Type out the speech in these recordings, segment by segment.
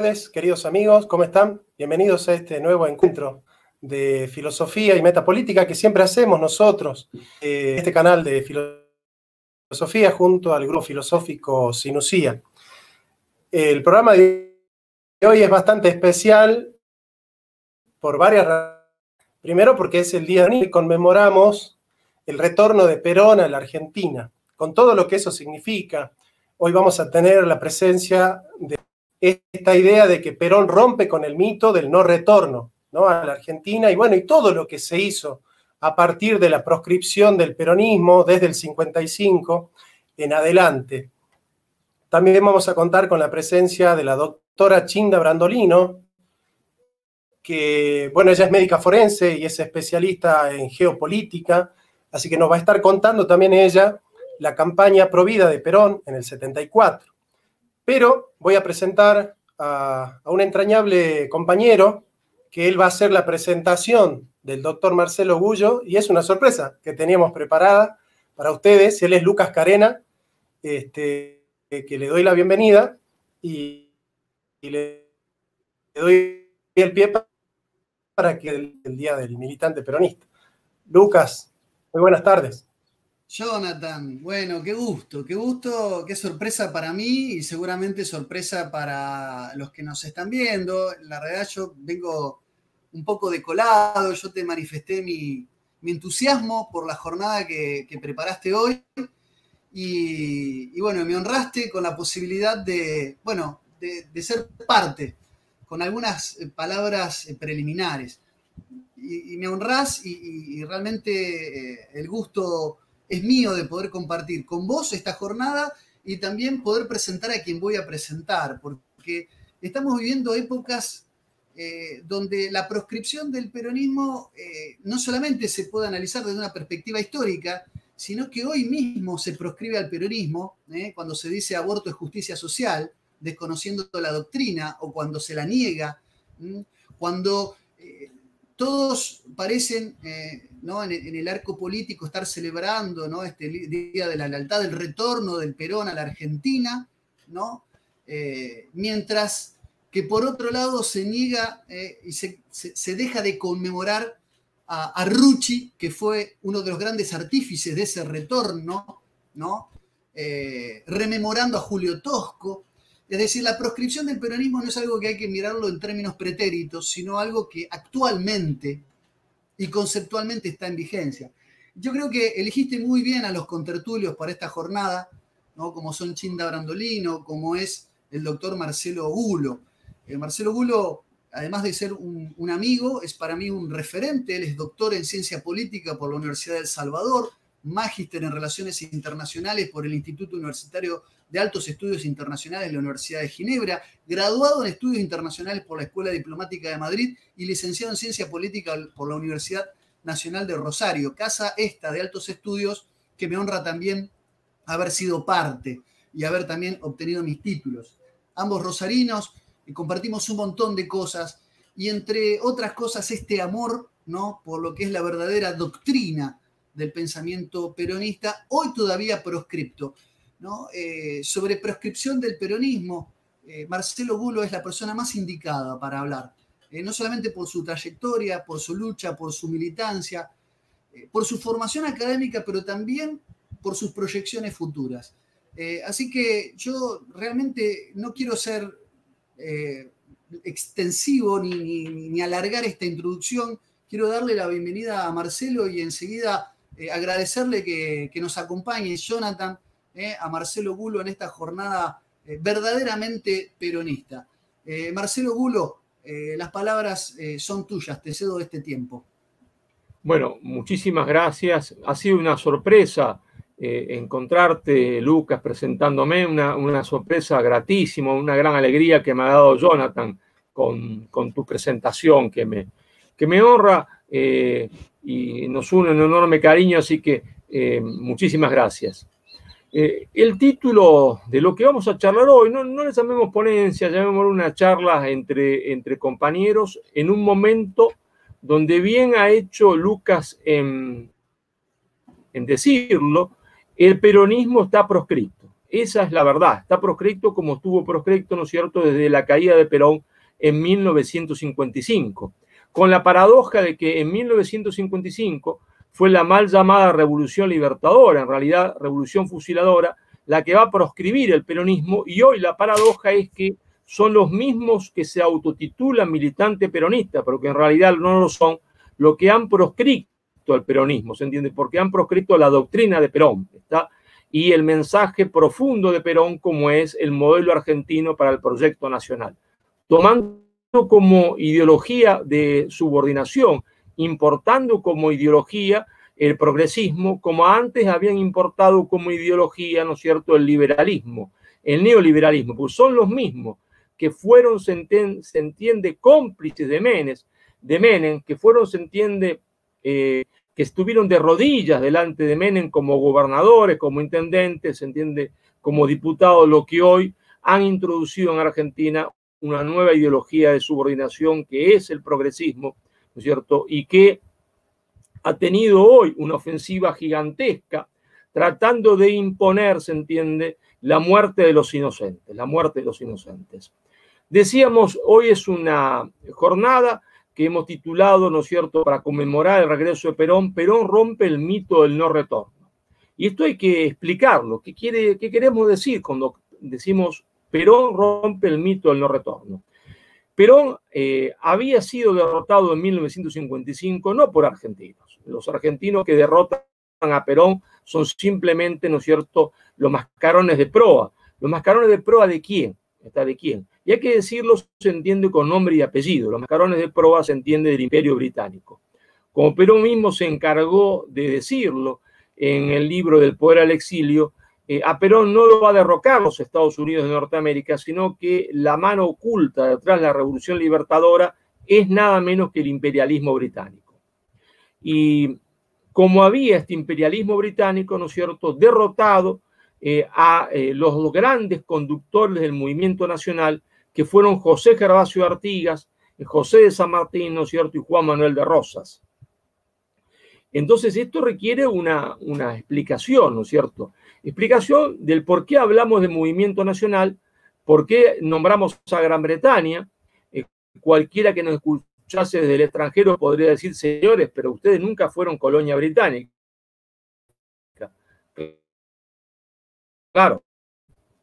tardes, queridos amigos, ¿cómo están? Bienvenidos a este nuevo encuentro de filosofía y metapolítica que siempre hacemos nosotros, este canal de filosofía junto al grupo filosófico Sinusía. El programa de hoy es bastante especial por varias razones. Primero, porque es el día que conmemoramos el retorno de Perón a la Argentina, con todo lo que eso significa. Hoy vamos a tener la presencia de esta idea de que Perón rompe con el mito del no retorno, ¿no?, a la Argentina, y bueno, y todo lo que se hizo a partir de la proscripción del peronismo desde el 55 en adelante. También vamos a contar con la presencia de la doctora Chinda Brandolino, que, bueno, ella es médica forense y es especialista en geopolítica, así que nos va a estar contando también ella la campaña Provida de Perón en el 74. Pero voy a presentar a un entrañable compañero, que él va a hacer la presentación del doctor Marcelo Gullo, y es una sorpresa que teníamos preparada para ustedes. Él es Lucas Carena, que le doy la bienvenida y le doy el pie para que el Día del Militante Peronista. Lucas, muy buenas tardes. Jonathan, bueno, qué gusto, qué sorpresa para mí y seguramente sorpresa para los que nos están viendo. La realidad yo vengo un poco decolado, yo te manifesté mi entusiasmo por la jornada que preparaste hoy y bueno, me honraste con la posibilidad de ser parte, con algunas palabras preliminares. Y me honrás y realmente el gusto es mío de poder compartir con vos esta jornada y también poder presentar a quien voy a presentar, porque estamos viviendo épocas donde la proscripción del peronismo no solamente se puede analizar desde una perspectiva histórica, sino que hoy mismo se proscribe al peronismo, cuando se dice aborto es justicia social, desconociendo la doctrina, o cuando se la niega, cuando todos parecen, ¿no?, en el arco político estar celebrando, ¿no?, este Día de la Lealtad, del retorno del Perón a la Argentina, ¿no? Mientras que por otro lado se niega y se deja de conmemorar a Rucci, que fue uno de los grandes artífices de ese retorno, ¿no? Rememorando a Julio Tosco. Es decir, la proscripción del peronismo no es algo que hay que mirarlo en términos pretéritos, sino algo que actualmente y conceptualmente está en vigencia. Yo creo que elegiste muy bien a los contertulios para esta jornada, ¿no?, como son Chinda Brandolino, como es el doctor Marcelo Gullo. Marcelo Gullo, además de ser un amigo, es para mí un referente. Él es doctor en ciencia política por la Universidad de El Salvador, magíster en Relaciones Internacionales por el Instituto Universitario de Altos Estudios Internacionales de la Universidad de Ginebra, graduado en Estudios Internacionales por la Escuela Diplomática de Madrid y licenciado en Ciencia Política por la Universidad Nacional de Rosario. Casa esta de altos estudios que me honra también haber sido parte y haber también obtenido mis títulos. Ambos rosarinos, y compartimos un montón de cosas, y entre otras cosas este amor, ¿no?, por lo que es la verdadera doctrina del pensamiento peronista, hoy todavía proscripto, ¿no? Sobre proscripción del peronismo, Marcelo Gullo es la persona más indicada para hablar, no solamente por su trayectoria, por su lucha, por su militancia, por su formación académica, pero también por sus proyecciones futuras. Así que yo realmente no quiero ser extensivo ni alargar esta introducción. Quiero darle la bienvenida a Marcelo y enseguida agradecerle que nos acompañe Jonathan, a Marcelo Gullo en esta jornada verdaderamente peronista. Marcelo Gullo, las palabras son tuyas, te cedo este tiempo. Bueno, muchísimas gracias. Ha sido una sorpresa encontrarte, Lucas, presentándome, una sorpresa gratísima, una gran alegría que me ha dado Jonathan con tu presentación, que me honra y nos une un enorme cariño, así que muchísimas gracias. El título de lo que vamos a charlar hoy, no le llamemos ponencia, llamémoslo una charla entre compañeros en un momento donde bien ha hecho Lucas en decirlo, el peronismo está proscripto. esa es la verdad. Está proscripto como estuvo proscripto, ¿no es cierto?, desde la caída de Perón en 1955, con la paradoja de que en 1955 fue la mal llamada Revolución Libertadora, en realidad Revolución Fusiladora, la que va a proscribir el peronismo, y hoy la paradoja es que son los mismos que se autotitulan militantes peronistas, pero que en realidad no lo son, lo que han proscrito al peronismo, ¿se entiende? Porque han proscrito la doctrina de Perón, ¿está? Y el mensaje profundo de Perón, como es el modelo argentino para el proyecto nacional, tomando como ideología de subordinación, importando como ideología el progresismo, como antes habían importado como ideología, ¿no es cierto?, el liberalismo, el neoliberalismo, pues son los mismos que fueron, se entiende, cómplices de Menem, que fueron, se entiende, que estuvieron de rodillas delante de Menem como gobernadores, como intendentes, se entiende, como diputados, lo que hoy han introducido en Argentina una nueva ideología de subordinación que es el progresismo, ¿no es cierto?, y que ha tenido hoy una ofensiva gigantesca tratando de imponer, se entiende, la muerte de los inocentes, la muerte de los inocentes. Decíamos, hoy es una jornada que hemos titulado, ¿no es cierto?, para conmemorar el regreso de Perón. Perón rompe el mito del no retorno. Y esto hay que explicarlo. ¿Qué queremos decir cuando decimos Perón rompe el mito del no retorno? Perón había sido derrotado en 1955 no por argentinos. Los argentinos que derrotan a Perón son simplemente, ¿no es cierto?, los mascarones de proa. ¿Los mascarones de proa de quién? ¿Está de quién? Y hay que decirlo, se entiende con nombre y apellido. Los mascarones de proa se entiende del Imperio Británico. Como Perón mismo se encargó de decirlo en el libro del Poder al Exilio, a Perón no lo va a derrocar los Estados Unidos de Norteamérica, sino que la mano oculta detrás de la Revolución Libertadora es nada menos que el imperialismo británico. Y como había este imperialismo británico, ¿no es cierto?, derrotado a los grandes conductores del movimiento nacional, que fueron José Gervasio Artigas, José de San Martín, ¿no es cierto?, y Juan Manuel de Rosas. Entonces, esto requiere una explicación, ¿no es cierto? Explicación del por qué hablamos de movimiento nacional, por qué nombramos a Gran Bretaña. Cualquiera que nos escuchase desde el extranjero podría decir, señores, pero ustedes nunca fueron colonia británica. Claro,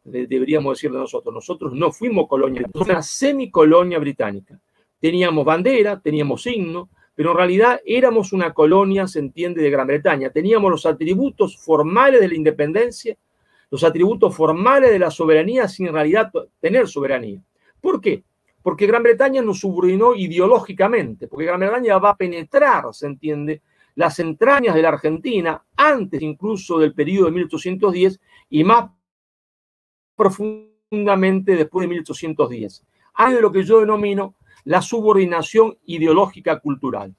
deberíamos decirlo nosotros no fuimos colonia, somos una semicolonia británica. Teníamos bandera, teníamos signo, pero en realidad éramos una colonia, se entiende, de Gran Bretaña. Teníamos los atributos formales de la independencia, los atributos formales de la soberanía, sin en realidad tener soberanía. ¿Por qué? Porque Gran Bretaña nos subordinó ideológicamente, porque Gran Bretaña va a penetrar, se entiende, las entrañas de la Argentina, antes incluso del periodo de 1810, y más profundamente después de 1810. Hay de lo que yo denomino la subordinación ideológica cultural.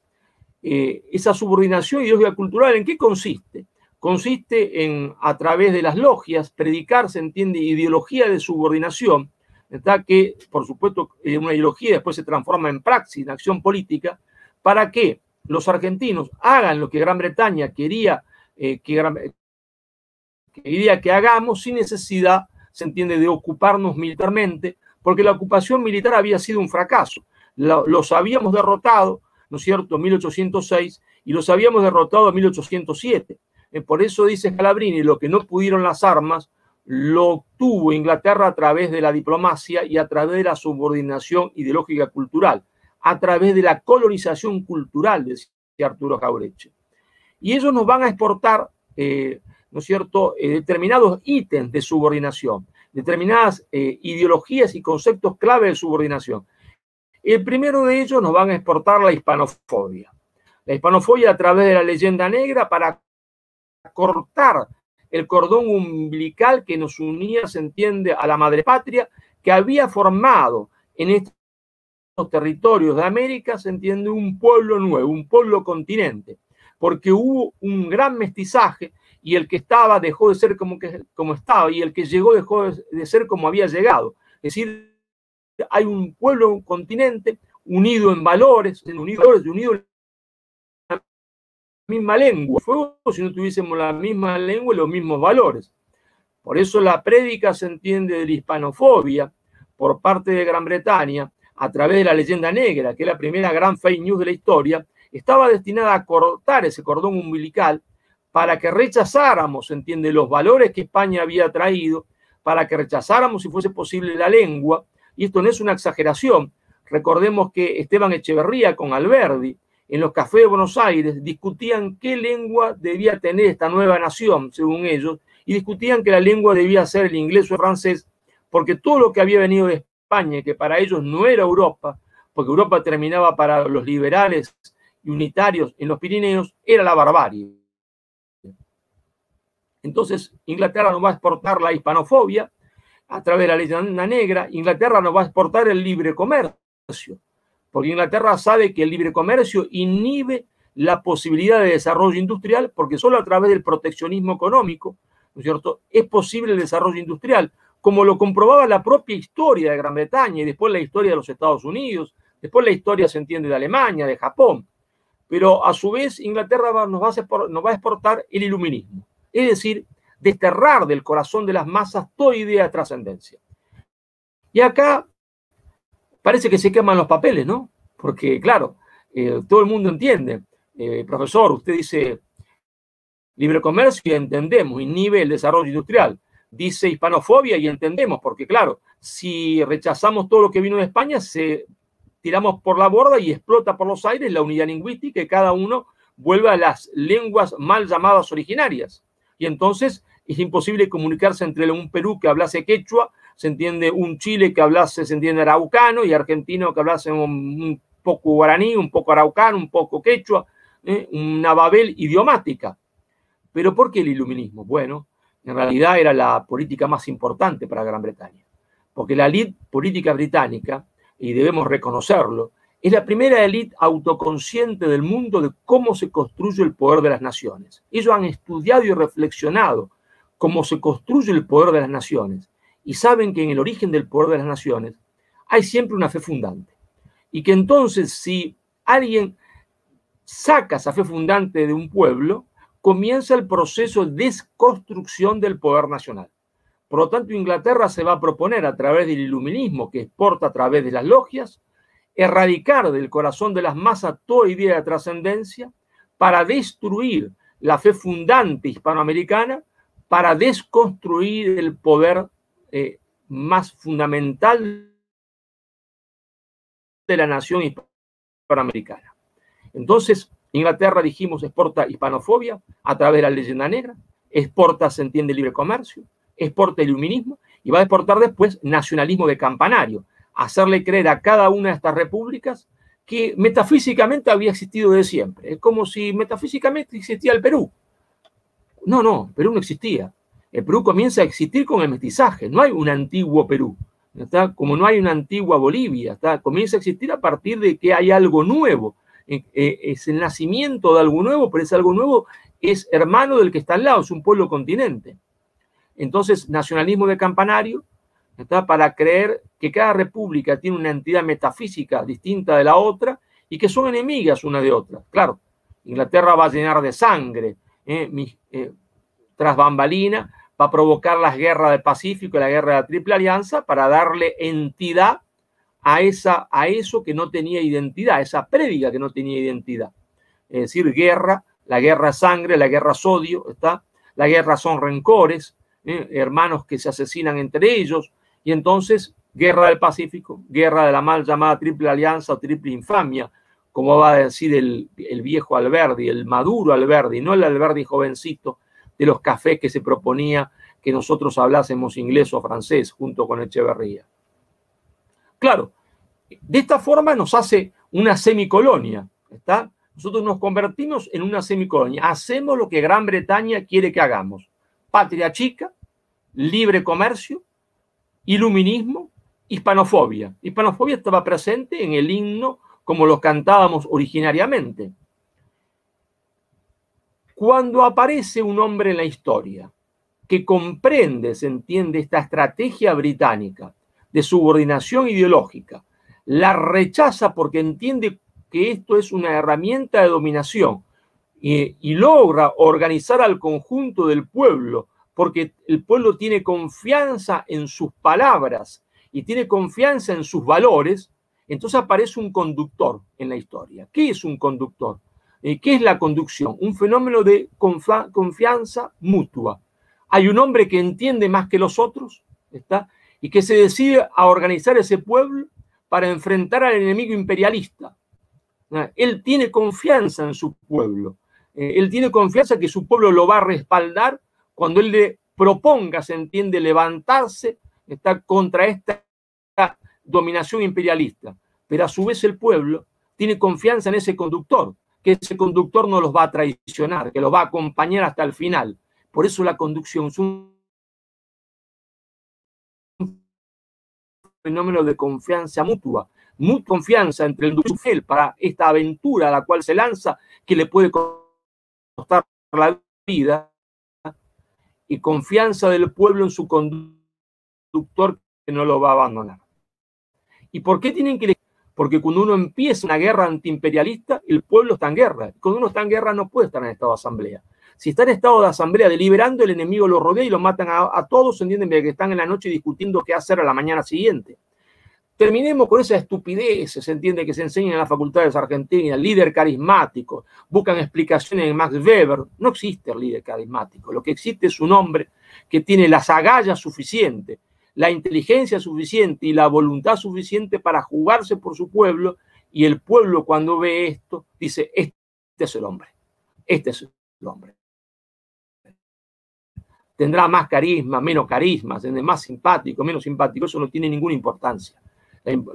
Esa subordinación ideológica cultural, ¿en qué consiste? Consiste en, a través de las logias, predicar, se entiende, ideología de subordinación, ¿está? Que, por supuesto, una ideología después se transforma en praxis, en acción política, para que los argentinos hagan lo que Gran Bretaña quería que hagamos sin necesidad, se entiende, de ocuparnos militarmente, porque la ocupación militar había sido un fracaso. Los habíamos derrotado, ¿no es cierto?, en 1806, y los habíamos derrotado en 1807. Por eso dice Scalabrini, lo que no pudieron las armas, lo obtuvo Inglaterra a través de la diplomacia y a través de la subordinación ideológica cultural, a través de la colonización cultural, decía Arturo Jauretche. Y ellos nos van a exportar, ¿no es cierto?, determinados ítems de subordinación, determinadas ideologías y conceptos clave de subordinación. El primero de ellos nos van a exportar la hispanofobia. La hispanofobia a través de la leyenda negra para cortar el cordón umbilical que nos unía, se entiende, a la madre patria, que había formado en estos territorios de América, se entiende, un pueblo nuevo, un pueblo continente, porque hubo un gran mestizaje y el que estaba dejó de ser como estaba y el que llegó dejó de ser como había llegado. Es decir, hay un pueblo, un continente unido en valores, unido en la misma lengua. Fue si no tuviésemos la misma lengua y los mismos valores. Por eso la prédica, se entiende, de la hispanofobia por parte de Gran Bretaña, a través de la leyenda negra, que es la primera gran fake news de la historia, estaba destinada a cortar ese cordón umbilical para que rechazáramos, se entiende, los valores que España había traído, para que rechazáramos, si fuese posible, la lengua. Y esto no es una exageración. Recordemos que Esteban Echeverría con Alberdi, en los cafés de Buenos Aires, discutían qué lengua debía tener esta nueva nación, según ellos, y discutían que la lengua debía ser el inglés o el francés, porque todo lo que había venido de España, que para ellos no era Europa, porque Europa terminaba para los liberales y unitarios en los Pirineos, era la barbarie. Entonces, Inglaterra nos va a exportar la hispanofobia a través de la leyenda negra. Inglaterra nos va a exportar el libre comercio, porque Inglaterra sabe que el libre comercio inhibe la posibilidad de desarrollo industrial, porque solo a través del proteccionismo económico, ¿no es cierto?, es posible el desarrollo industrial, como lo comprobaba la propia historia de Gran Bretaña y después la historia de los Estados Unidos, después la historia, se entiende, de Alemania, de Japón. Pero a su vez Inglaterra nos va a exportar el iluminismo, es decir, desterrar del corazón de las masas toda idea de trascendencia. Y acá parece que se queman los papeles, ¿no? Porque, claro, todo el mundo entiende. Profesor, usted dice libre comercio y entendemos, inhibe el desarrollo industrial. Dice hispanofobia y entendemos, porque, claro, si rechazamos todo lo que vino de España, tiramos por la borda y explota por los aires la unidad lingüística y cada uno vuelve a las lenguas mal llamadas originarias. Y entonces es imposible comunicarse entre un Perú que hablase quechua, se entiende, un Chile que hablase, se entiende, araucano, y argentino que hablase un poco guaraní, un poco araucano, un poco quechua, una babel idiomática. ¿Pero por qué el iluminismo? Bueno, en realidad era la política más importante para Gran Bretaña, porque la élite política británica, y debemos reconocerlo, es la primera élite autoconsciente del mundo de cómo se construye el poder de las naciones. Ellos han estudiado y reflexionado cómo se construye el poder de las naciones y saben que en el origen del poder de las naciones hay siempre una fe fundante. Y que entonces, si alguien saca esa fe fundante de un pueblo, comienza el proceso de desconstrucción del poder nacional. Por lo tanto, Inglaterra se va a proponer a través del iluminismo que exporta a través de las logias, erradicar del corazón de las masas toda idea de trascendencia para destruir la fe fundante hispanoamericana, para desconstruir el poder más fundamental de la nación hispanoamericana. Entonces, Inglaterra, dijimos, exporta hispanofobia a través de la leyenda negra, exporta, se entiende, libre comercio, exporta iluminismo y va a exportar después nacionalismo de campanario, hacerle creer a cada una de estas repúblicas que metafísicamente había existido de siempre. Es como si metafísicamente existía el Perú. No, Perú no existía. El Perú comienza a existir con el mestizaje. No hay un antiguo Perú, ¿está? Como no hay una antigua Bolivia, ¿está? Comienza a existir a partir de que hay algo nuevo. Es el nacimiento de algo nuevo, pero ese algo nuevo es hermano del que está al lado, es un pueblo continente. Entonces, nacionalismo de campanario, ¿está? Para creer que cada república tiene una entidad metafísica distinta de la otra y que son enemigas una de otra. Claro, Inglaterra va a llenar de sangre, tras bambalina, va a provocar las guerras del Pacífico y la guerra de la Triple Alianza para darle entidad a eso que no tenía identidad, esa prédica que no tenía identidad. Es decir, guerra, la guerra es sangre, la guerra es odio, ¿está? La guerra son rencores, hermanos que se asesinan entre ellos, y entonces guerra del Pacífico, guerra de la mal llamada Triple Alianza o Triple Infamia, como va a decir el viejo Alberdi, el maduro Alberdi, no el Alberdi jovencito de los cafés que se proponía que nosotros hablásemos inglés o francés junto con Echeverría. Claro, de esta forma nos hace una semicolonia, ¿está? Nosotros nos convertimos en una semicolonia, hacemos lo que Gran Bretaña quiere que hagamos. Patria chica, libre comercio, iluminismo, hispanofobia. Hispanofobia estaba presente en el himno como lo cantábamos originariamente. Cuando aparece un hombre en la historia que comprende, se entiende, esta estrategia británica de subordinación ideológica, la rechaza porque entiende que esto es una herramienta de dominación y logra organizar al conjunto del pueblo porque el pueblo tiene confianza en sus palabras y tiene confianza en sus valores, entonces aparece un conductor en la historia. ¿Qué es un conductor? ¿Qué es la conducción? Un fenómeno de confianza mutua. Hay un hombre que entiende más que los otros, ¿está? Y que se decide a organizar ese pueblo para enfrentar al enemigo imperialista. Él tiene confianza en su pueblo. Él tiene confianza que su pueblo lo va a respaldar cuando él le proponga, se entiende, levantarse, está contra esta dominación imperialista. Pero a su vez el pueblo tiene confianza en ese conductor, que ese conductor no los va a traicionar, que los va a acompañar hasta el final. Por eso la conducción es un fenómeno de confianza mutua, mutua confianza entre el duque para esta aventura a la cual se lanza, que le puede costar la vida, y confianza del pueblo en su conductor que no lo va a abandonar. ¿Y por qué tienen que elegir? Porque cuando uno empieza una guerra antiimperialista, el pueblo está en guerra. Cuando uno está en guerra no puede estar en estado de asamblea. Si está en estado de asamblea deliberando, el enemigo lo rodea y lo matan a todos, ¿entienden? Que están en la noche discutiendo qué hacer a la mañana siguiente. Terminemos con esa estupidez, se entiende, que se enseña en las facultades argentinas, el líder carismático, buscan explicaciones en Max Weber. No existe el líder carismático, lo que existe es un hombre que tiene las agallas suficientes, la inteligencia suficiente y la voluntad suficiente para jugarse por su pueblo, y el pueblo cuando ve esto dice, este es el hombre, este es el hombre. Tendrá más carisma, menos carisma, más simpático, menos simpático, eso no tiene ninguna importancia.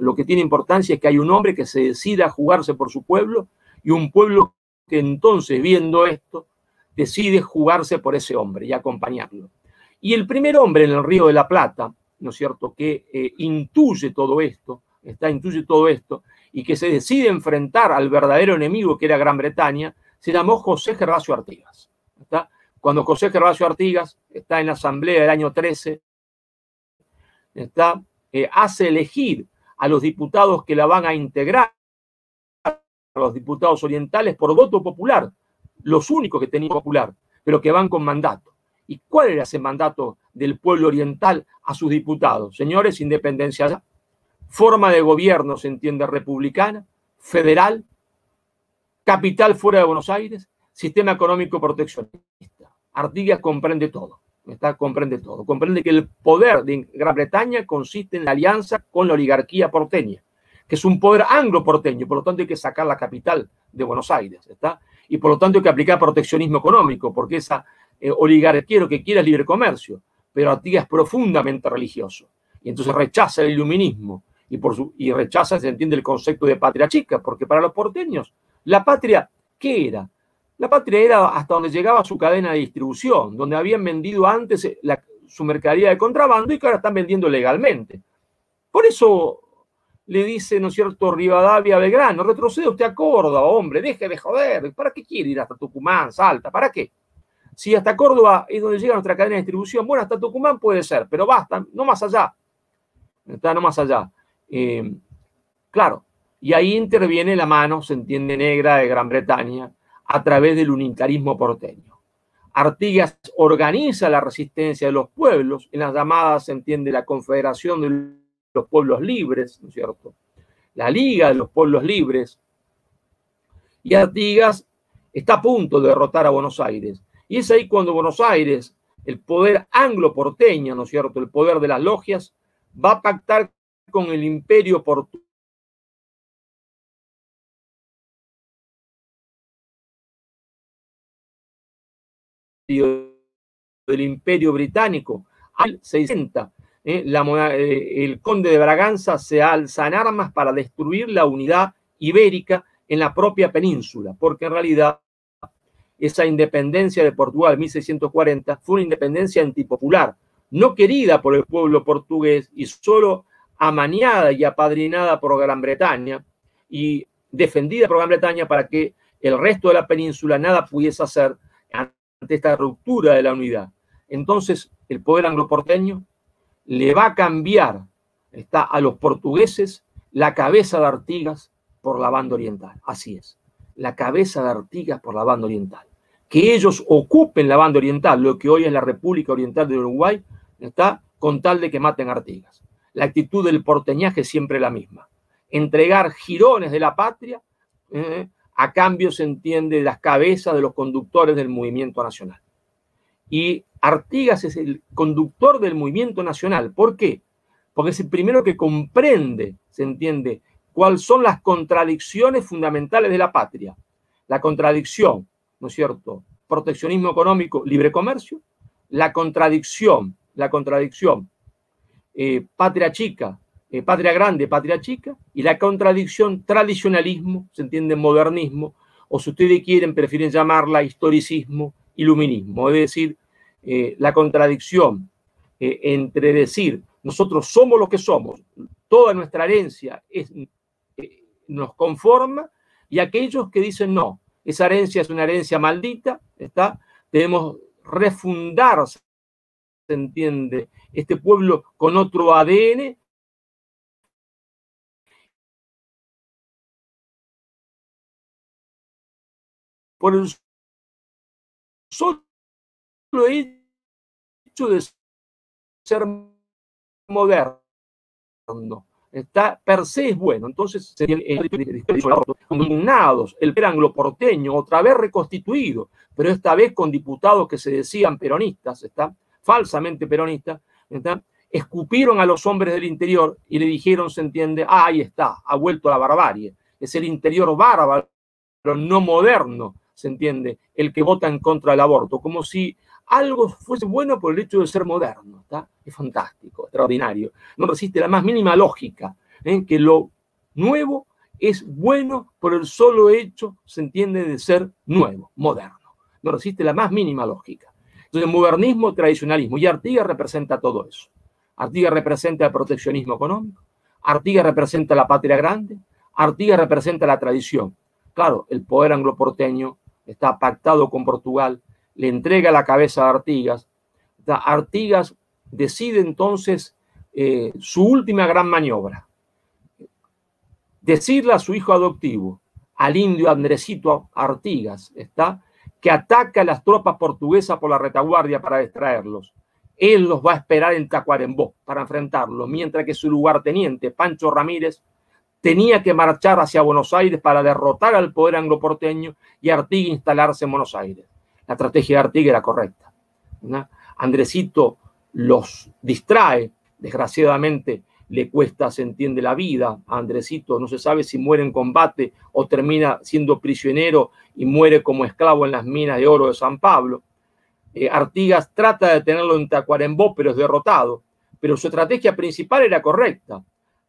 Lo que tiene importancia es que hay un hombre que se decida a jugarse por su pueblo y un pueblo que entonces, viendo esto, decide jugarse por ese hombre y acompañarlo. Y el primer hombre en el Río de la Plata, ¿no es cierto?, que intuye todo esto, y que se decide enfrentar al verdadero enemigo que era Gran Bretaña, se llamó José Gervasio Artigas. ¿Está? Cuando José Gervasio Artigas está en la asamblea del año 13, hace elegir a los diputados que la van a integrar, a los diputados orientales, por voto popular, los únicos que tenían popular, pero que van con mandato. ¿Y cuál era ese mandato del pueblo oriental a sus diputados? Señores, independencia, forma de gobierno, se entiende, republicana, federal, capital fuera de Buenos Aires, sistema económico proteccionista. Artigas comprende todo. Comprende todo. Comprende que el poder de Gran Bretaña consiste en la alianza con la oligarquía porteña, que es un poder anglo-porteño, por lo tanto hay que sacar la capital de Buenos Aires, ¿está? Y por lo tanto hay que aplicar proteccionismo económico, porque esa oligarquía lo que quiere es libre comercio, pero Artigas es profundamente religioso, y entonces rechaza el iluminismo, y rechaza, se entiende, el concepto de patria chica, porque para los porteños, la patria, ¿qué era? La patria era hasta donde llegaba su cadena de distribución, donde habían vendido antes su mercadería de contrabando y que ahora están vendiendo legalmente. Por eso le dice, ¿no es cierto?, Rivadavia a Belgrano, retrocede usted a Córdoba, hombre, deje de joder, ¿para qué quiere ir hasta Tucumán, Salta? ¿Para qué? Si hasta Córdoba es donde llega nuestra cadena de distribución, bueno, hasta Tucumán puede ser, pero basta, no más allá. No más allá. Claro, y ahí interviene la mano, se entiende, negra de Gran Bretaña, a través del unitarismo porteño. Artigas organiza la resistencia de los pueblos en las llamadas, se entiende, la Confederación de los Pueblos Libres, ¿no es cierto?, la Liga de los Pueblos Libres, y Artigas está a punto de derrotar a Buenos Aires. Y es ahí cuando Buenos Aires, el poder anglo-porteño, ¿no es cierto?, el poder de las logias, va a pactar con el imperio portugués del imperio británico. Al 60, el conde de Braganza se alza en armas para destruir la unidad ibérica en la propia península, porque en realidad esa independencia de Portugal en 1640 fue una independencia antipopular, no querida por el pueblo portugués y solo amañada y apadrinada por Gran Bretaña y defendida por Gran Bretaña para que el resto de la península nada pudiese hacer ante esta ruptura de la unidad. Entonces el poder angloporteño le va a cambiar a los portugueses la cabeza de Artigas por la banda oriental. Así es, la cabeza de Artigas por la banda oriental. que ellos ocupen la banda oriental, lo que hoy es la República Oriental del Uruguay, ¿está? Con tal de que maten a Artigas. La actitud del porteñaje es siempre la misma. Entregar jirones de la patria a cambio, se entiende, de las cabezas de los conductores del movimiento nacional. Y Artigas es el conductor del movimiento nacional. ¿Por qué? Porque es el primero que comprende, se entiende, cuáles son las contradicciones fundamentales de la patria. La contradicción, ¿no es cierto? Proteccionismo económico, libre comercio. La contradicción, patria chica, patria grande, patria chica. Y la contradicción, tradicionalismo, se entiende, modernismo, o si ustedes quieren, prefieren llamarla historicismo, iluminismo. Es decir, la contradicción entre decir, nosotros somos lo que somos, toda nuestra herencia nos conforma, y aquellos que dicen no, esa herencia es una herencia maldita, ¿está? Debemos refundar, se entiende, este pueblo con otro ADN. Por el solo hecho de ser moderno, está per se es bueno. Entonces, indignados, el anglo porteño, otra vez reconstituido, pero esta vez con diputados que se decían peronistas, ¿está? Falsamente peronistas, ¿está? Escupieron a los hombres del interior y le dijeron, se entiende, ahí está, ha vuelto la barbarie. Es el interior bárbaro, no moderno, se entiende, el que vota en contra del aborto, como si algo fuese bueno por el hecho de ser moderno, ¿está? Es fantástico, extraordinario. No resiste la más mínima lógica, que lo nuevo es bueno por el solo hecho, se entiende, de ser nuevo, moderno. No resiste la más mínima lógica. Entonces, modernismo, tradicionalismo, y Artigas representa todo eso. Artigas representa el proteccionismo económico, Artigas representa la patria grande, Artigas representa la tradición. Claro, el poder angloporteño está pactado con Portugal, le entrega la cabeza a Artigas. Artigas decide entonces su última gran maniobra. Decirle a su hijo adoptivo, al indio Andresito Artigas, que ataca a las tropas portuguesas por la retaguardia para distraerlos. Él los va a esperar en Tacuarembó para enfrentarlos, mientras que su lugarteniente, Pancho Ramírez, tenía que marchar hacia Buenos Aires para derrotar al poder angloporteño y Artigas instalarse en Buenos Aires. La estrategia de Artigas era correcta, ¿no? Andresito los distrae, desgraciadamente le cuesta, se entiende, la vida a Andresito, no se sabe si muere en combate o termina siendo prisionero y muere como esclavo en las minas de oro de San Pablo. Artigas trata de tenerlo en Tacuarembó, pero es derrotado, pero su estrategia principal era correcta,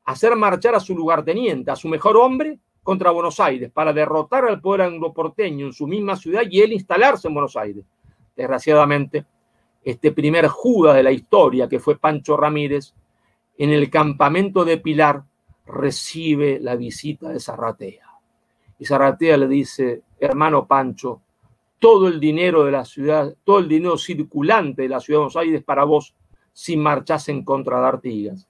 hacer marchar a su lugarteniente, a su mejor hombre, contra Buenos Aires, para derrotar al poder angloporteño en su misma ciudad y él instalarse en Buenos Aires. Desgraciadamente, este primer Judas de la historia, que fue Pancho Ramírez, en el campamento de Pilar, recibe la visita de Zarratea. Y Zarratea le dice, hermano Pancho, todo el dinero de la ciudad, todo el dinero circulante de la ciudad de Buenos Aires para vos, si marchás en contra de Artigas.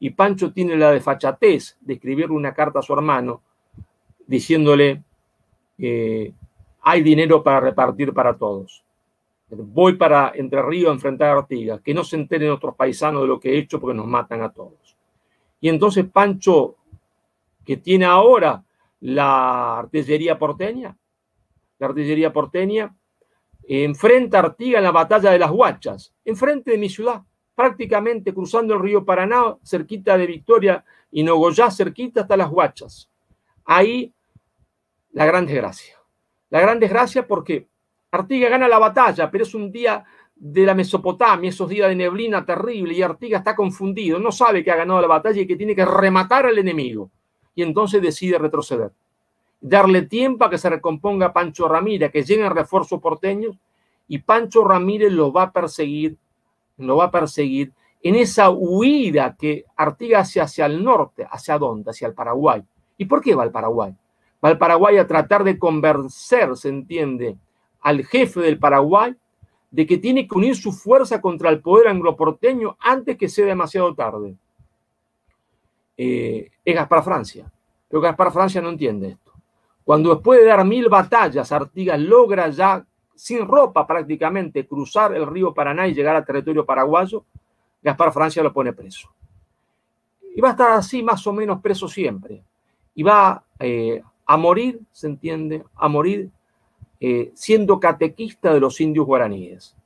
Y Pancho tiene la desfachatez de escribirle una carta a su hermano, diciéndole, hay dinero para repartir para todos. Voy para Entre Ríos a enfrentar a Artigas, que no se enteren otros paisanos de lo que he hecho porque nos matan a todos. Y entonces Pancho, que tiene ahora la artillería porteña, enfrenta a Artigas en la batalla de las Huachas, enfrente de mi ciudad, prácticamente cruzando el río Paraná, cerquita de Victoria y Nogoyá, cerquita hasta las Huachas. Ahí la gran desgracia. La gran desgracia porque Artigas gana la batalla, pero es un día de la Mesopotamia, esos días de neblina terrible, y Artigas está confundido, no sabe que ha ganado la batalla y que tiene que rematar al enemigo. Y entonces decide retroceder. Darle tiempo a que se recomponga Pancho Ramírez, que lleguen refuerzos porteños, y Pancho Ramírez lo va a perseguir en esa huida que Artigas hace hacia el norte. ¿Hacia dónde? Hacia el Paraguay. ¿Y por qué va al Paraguay? Va al Paraguay a tratar de convencer, se entiende, al jefe del Paraguay de que tiene que unir su fuerza contra el poder angloporteño antes que sea demasiado tarde. Es Gaspar Francia. Pero Gaspar Francia no entiende esto. Cuando después de dar 1000 batallas, Artigas logra ya sin ropa prácticamente cruzar el río Paraná y llegar al territorio paraguayo, Gaspar Francia lo pone preso. Y va a estar así más o menos preso siempre. Y va a morir, se entiende, a morir siendo catequista de los indios guaraníes.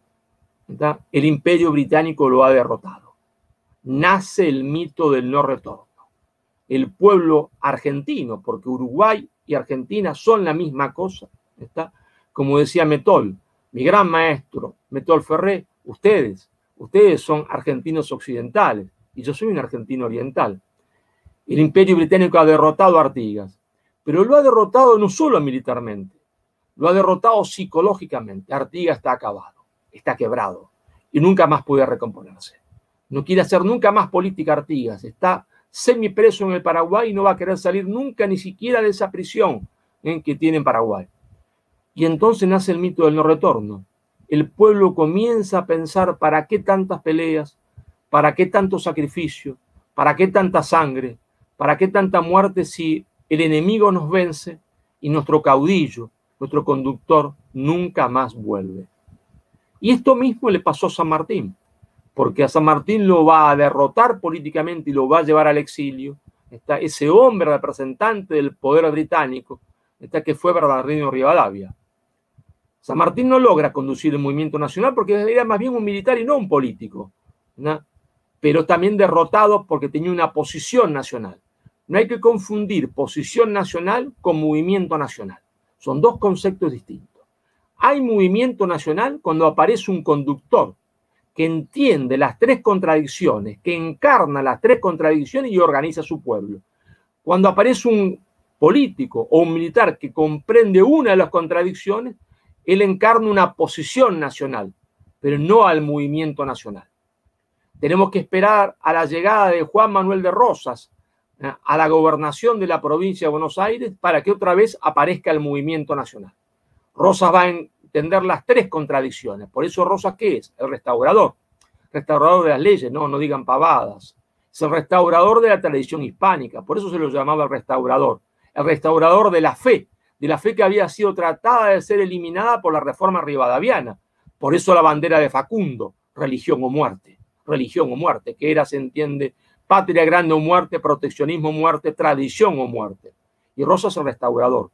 ¿Verdad? El Imperio Británico lo ha derrotado. Nace el mito del no retorno. El pueblo argentino, porque Uruguay y Argentina son la misma cosa, ¿está? Como decía Metol, mi gran maestro, Metol Ferré, ustedes son argentinos occidentales y yo soy un argentino oriental. El Imperio Británico ha derrotado a Artigas, pero lo ha derrotado no solo militarmente, lo ha derrotado psicológicamente. Artigas está acabado, está quebrado y nunca más puede recomponerse. No quiere hacer nunca más política Artigas, está semipreso en el Paraguay y no va a querer salir nunca ni siquiera de esa prisión que tiene en Paraguay. Y entonces nace el mito del no retorno. El pueblo comienza a pensar ¿para qué tantas peleas? ¿Para qué tanto sacrificio? ¿Para qué tanta sangre? ¿Para qué tanta muerte si el enemigo nos vence y nuestro caudillo, nuestro conductor, nunca más vuelve? Y esto mismo le pasó a San Martín, porque a San Martín lo va a derrotar políticamente y lo va a llevar al exilio. Está ese hombre representante del poder británico, está que fue Bernardino Rivadavia. San Martín no logra conducir el movimiento nacional porque era más bien un militar y no un político, ¿no? Pero también derrotado porque tenía una posición nacional. No hay que confundir posición nacional con movimiento nacional. Son dos conceptos distintos. Hay movimiento nacional cuando aparece un conductor que entiende las tres contradicciones, que encarna las tres contradicciones y organiza a su pueblo. Cuando aparece un político o un militar que comprende una de las contradicciones, él encarna una posición nacional, pero no al movimiento nacional. Tenemos que esperar a la llegada de Juan Manuel de Rosas a la gobernación de la provincia de Buenos Aires para que otra vez aparezca el movimiento nacional. Rosas va a entender las tres contradicciones. Por eso Rosas, ¿qué es? El restaurador. Restaurador de las leyes, no digan pavadas. Es el restaurador de la tradición hispánica. Por eso se lo llamaba el restaurador. El restaurador de la fe que había sido tratada de ser eliminada por la reforma rivadaviana. Por eso la bandera de Facundo, religión o muerte, que era, se entiende, patria grande o muerte, proteccionismo o muerte, tradición o muerte. Y Rosas el restaurador.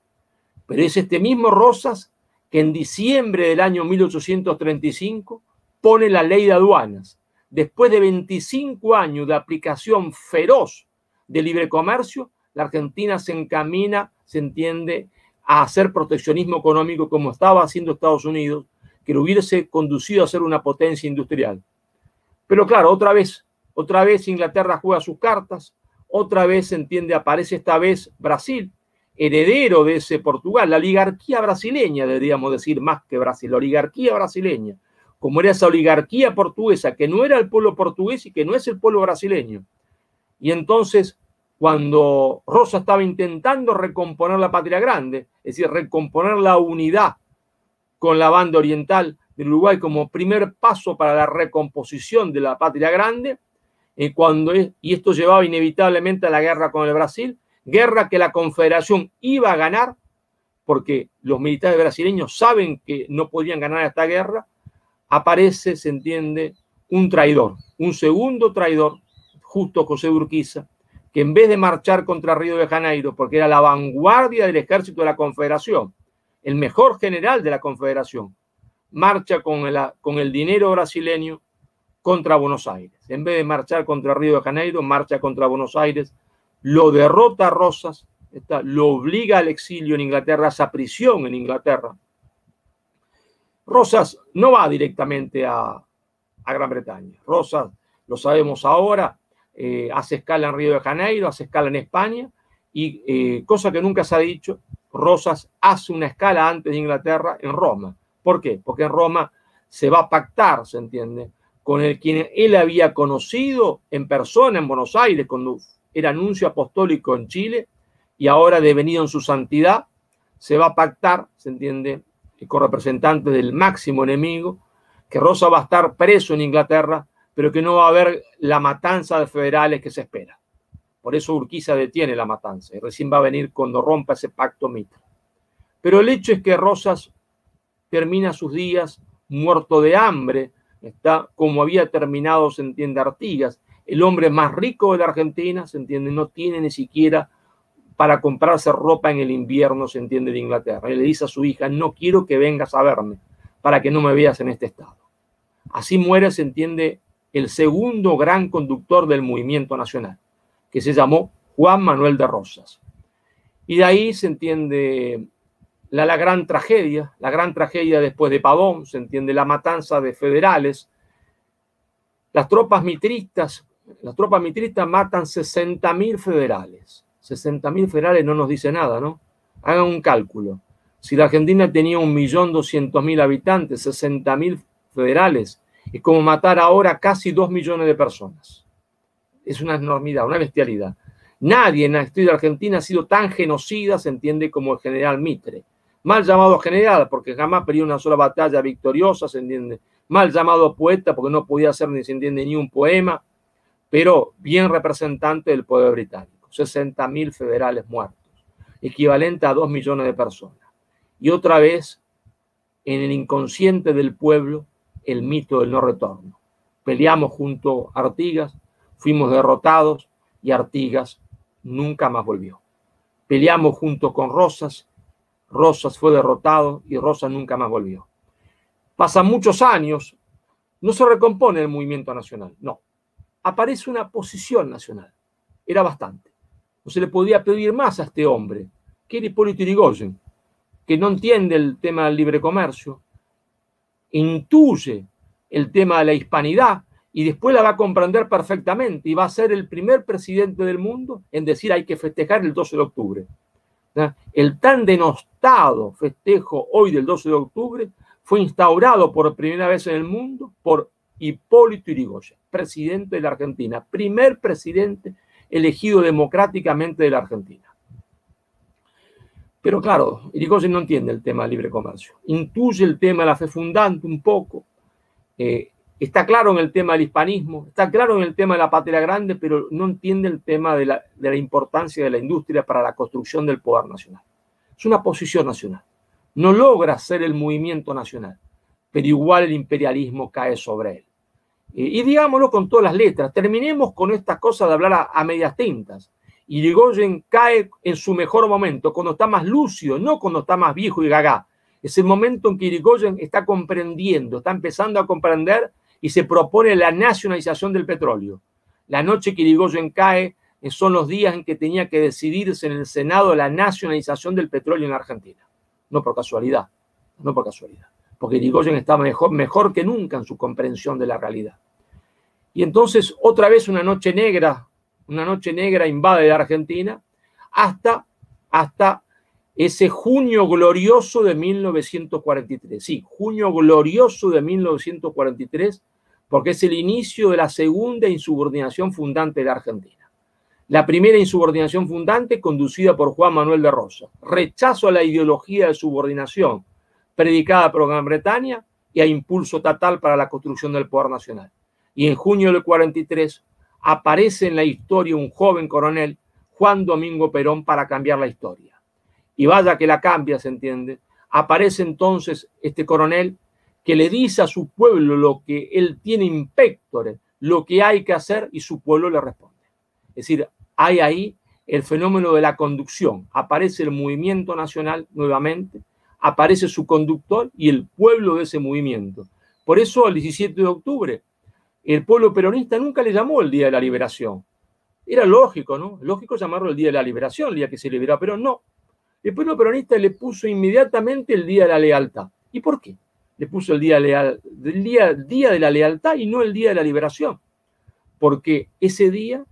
Pero es este mismo Rosas que en diciembre del año 1835 pone la ley de aduanas. Después de 25 años de aplicación feroz de libre comercio, la Argentina se encamina, se entiende, a hacer proteccionismo económico como estaba haciendo Estados Unidos, que lo hubiese conducido a ser una potencia industrial. Pero claro, otra vez Inglaterra juega sus cartas, otra vez, se entiende, aparece esta vez Brasil, heredero de ese Portugal, la oligarquía brasileña, deberíamos decir más que Brasil, la oligarquía brasileña, como era esa oligarquía portuguesa, que no era el pueblo portugués y que no es el pueblo brasileño. Y entonces, cuando Rosas estaba intentando recomponer la patria grande, es decir, recomponer la unidad con la banda oriental del Uruguay como primer paso para la recomposición de la patria grande, y esto llevaba inevitablemente a la guerra con el Brasil, guerra que la Confederación iba a ganar, porque los militares brasileños saben que no podían ganar esta guerra, aparece, se entiende, un traidor, un segundo traidor, Justo José de Urquiza, que en vez de marchar contra Río de Janeiro, porque era la vanguardia del ejército de la Confederación, el mejor general de la Confederación, marcha con el dinero brasileño contra Buenos Aires. En vez de marchar contra Río de Janeiro, marcha contra Buenos Aires, lo derrota a Rosas, lo obliga al exilio en Inglaterra, a esa prisión en Inglaterra. Rosas no va directamente a Gran Bretaña. Rosas, lo sabemos ahora, hace escala en Río de Janeiro, hace escala en España, y cosa que nunca se ha dicho, Rosas hace una escala antes de Inglaterra en Roma. ¿Por qué? Porque en Roma se va a pactar, se entiende, con quien él había conocido en persona en Buenos Aires cuando era nuncio apostólico en Chile y ahora devenido en su santidad, se va a pactar, se entiende, con representantes del máximo enemigo, que Rosas va a estar preso en Inglaterra, pero que no va a haber la matanza de federales que se espera. Por eso Urquiza detiene la matanza y recién va a venir cuando rompa ese pacto Mitre. Pero el hecho es que Rosas termina sus días muerto de hambre, está como había terminado, se entiende, Artigas, el hombre más rico de la Argentina, se entiende, no tiene ni siquiera para comprarse ropa en el invierno, se entiende, de Inglaterra. Y le dice a su hija, no quiero que vengas a verme para que no me veas en este estado. Así muere, se entiende, el segundo gran conductor del movimiento nacional, que se llamó Juan Manuel de Rosas. Y de ahí se entiende la gran tragedia después de Pavón, se entiende, la matanza de federales. Las tropas mitristas matan 60.000 federales. 60.000 federales no nos dice nada, ¿no? Hagan un cálculo. Si la Argentina tenía 1.200.000 habitantes, 60.000 federales, es como matar ahora casi 2 millones de personas. Es una enormidad, una bestialidad. Nadie en la historia de Argentina ha sido tan genocida, se entiende, como el general Mitre. Mal llamado general, porque jamás perdió una sola batalla victoriosa, se entiende. Mal llamado poeta, porque no podía hacer, ni se entiende, ni un poema, pero bien representante del poder británico. 60.000 federales muertos, equivalente a 2 millones de personas. Y otra vez, en el inconsciente del pueblo, el mito del no retorno. Peleamos junto a Artigas, fuimos derrotados y Artigas nunca más volvió. Peleamos junto con Rosas, Rosas fue derrotado y Rosas nunca más volvió. Pasan muchos años, no se recompone el movimiento nacional, no. Aparece una posición nacional, era bastante. No se le podía pedir más a este hombre, que era Hipólito Yrigoyen, que no entiende el tema del libre comercio, intuye el tema de la hispanidad y después la va a comprender perfectamente y va a ser el primer presidente del mundo en decir hay que festejar el 12 de octubre. El tan denostado festejo hoy del 12 de octubre fue instaurado por primera vez en el mundo por Hipólito Yrigoyen, presidente de la Argentina, primer presidente elegido democráticamente de la Argentina. Pero claro, Yrigoyen no entiende el tema del libre comercio. Intuye el tema de la fe fundante un poco. Está claro en el tema del hispanismo, está claro en el tema de la patria grande, pero no entiende el tema de la importancia de la industria para la construcción del poder nacional. Es una posición nacional. No logra ser el movimiento nacional, pero igual el imperialismo cae sobre él. Y digámoslo con todas las letras, terminemos con estas cosas de hablar a medias tintas. Yrigoyen cae en su mejor momento, cuando está más lúcido, no cuando está más viejo y gaga. Es el momento en que Yrigoyen está comprendiendo, está empezando a comprender y se propone la nacionalización del petróleo. La noche que Yrigoyen cae son los días en que tenía que decidirse en el Senado la nacionalización del petróleo en Argentina. No por casualidad, no por casualidad, porque Yrigoyen estaba mejor que nunca en su comprensión de la realidad. Y entonces otra vez una noche negra invade la Argentina hasta ese junio glorioso de 1943. Sí, junio glorioso de 1943, porque es el inicio de la segunda insubordinación fundante de la Argentina. La primera insubordinación fundante conducida por Juan Manuel de Rosas. Rechazo a la ideología de subordinación predicada por Gran Bretaña y a impulso total para la construcción del poder nacional. Y en junio del 43 aparece en la historia un joven coronel, Juan Domingo Perón, para cambiar la historia. Y vaya que la cambia, se entiende. Aparece entonces este coronel que le dice a su pueblo lo que él tiene in pectore, lo que hay que hacer, y su pueblo le responde. Es decir, hay ahí el fenómeno de la conducción. Aparece el movimiento nacional nuevamente, aparece su conductor y el pueblo de ese movimiento. Por eso, el 17 de octubre, el pueblo peronista nunca le llamó el Día de la Liberación. Era lógico, ¿no? Lógico llamarlo el Día de la Liberación, el día que se liberó, pero no. El pueblo peronista le puso inmediatamente el Día de la Lealtad. ¿Y por qué? Le puso el día de la Lealtad y no el Día de la Liberación. Porque ese día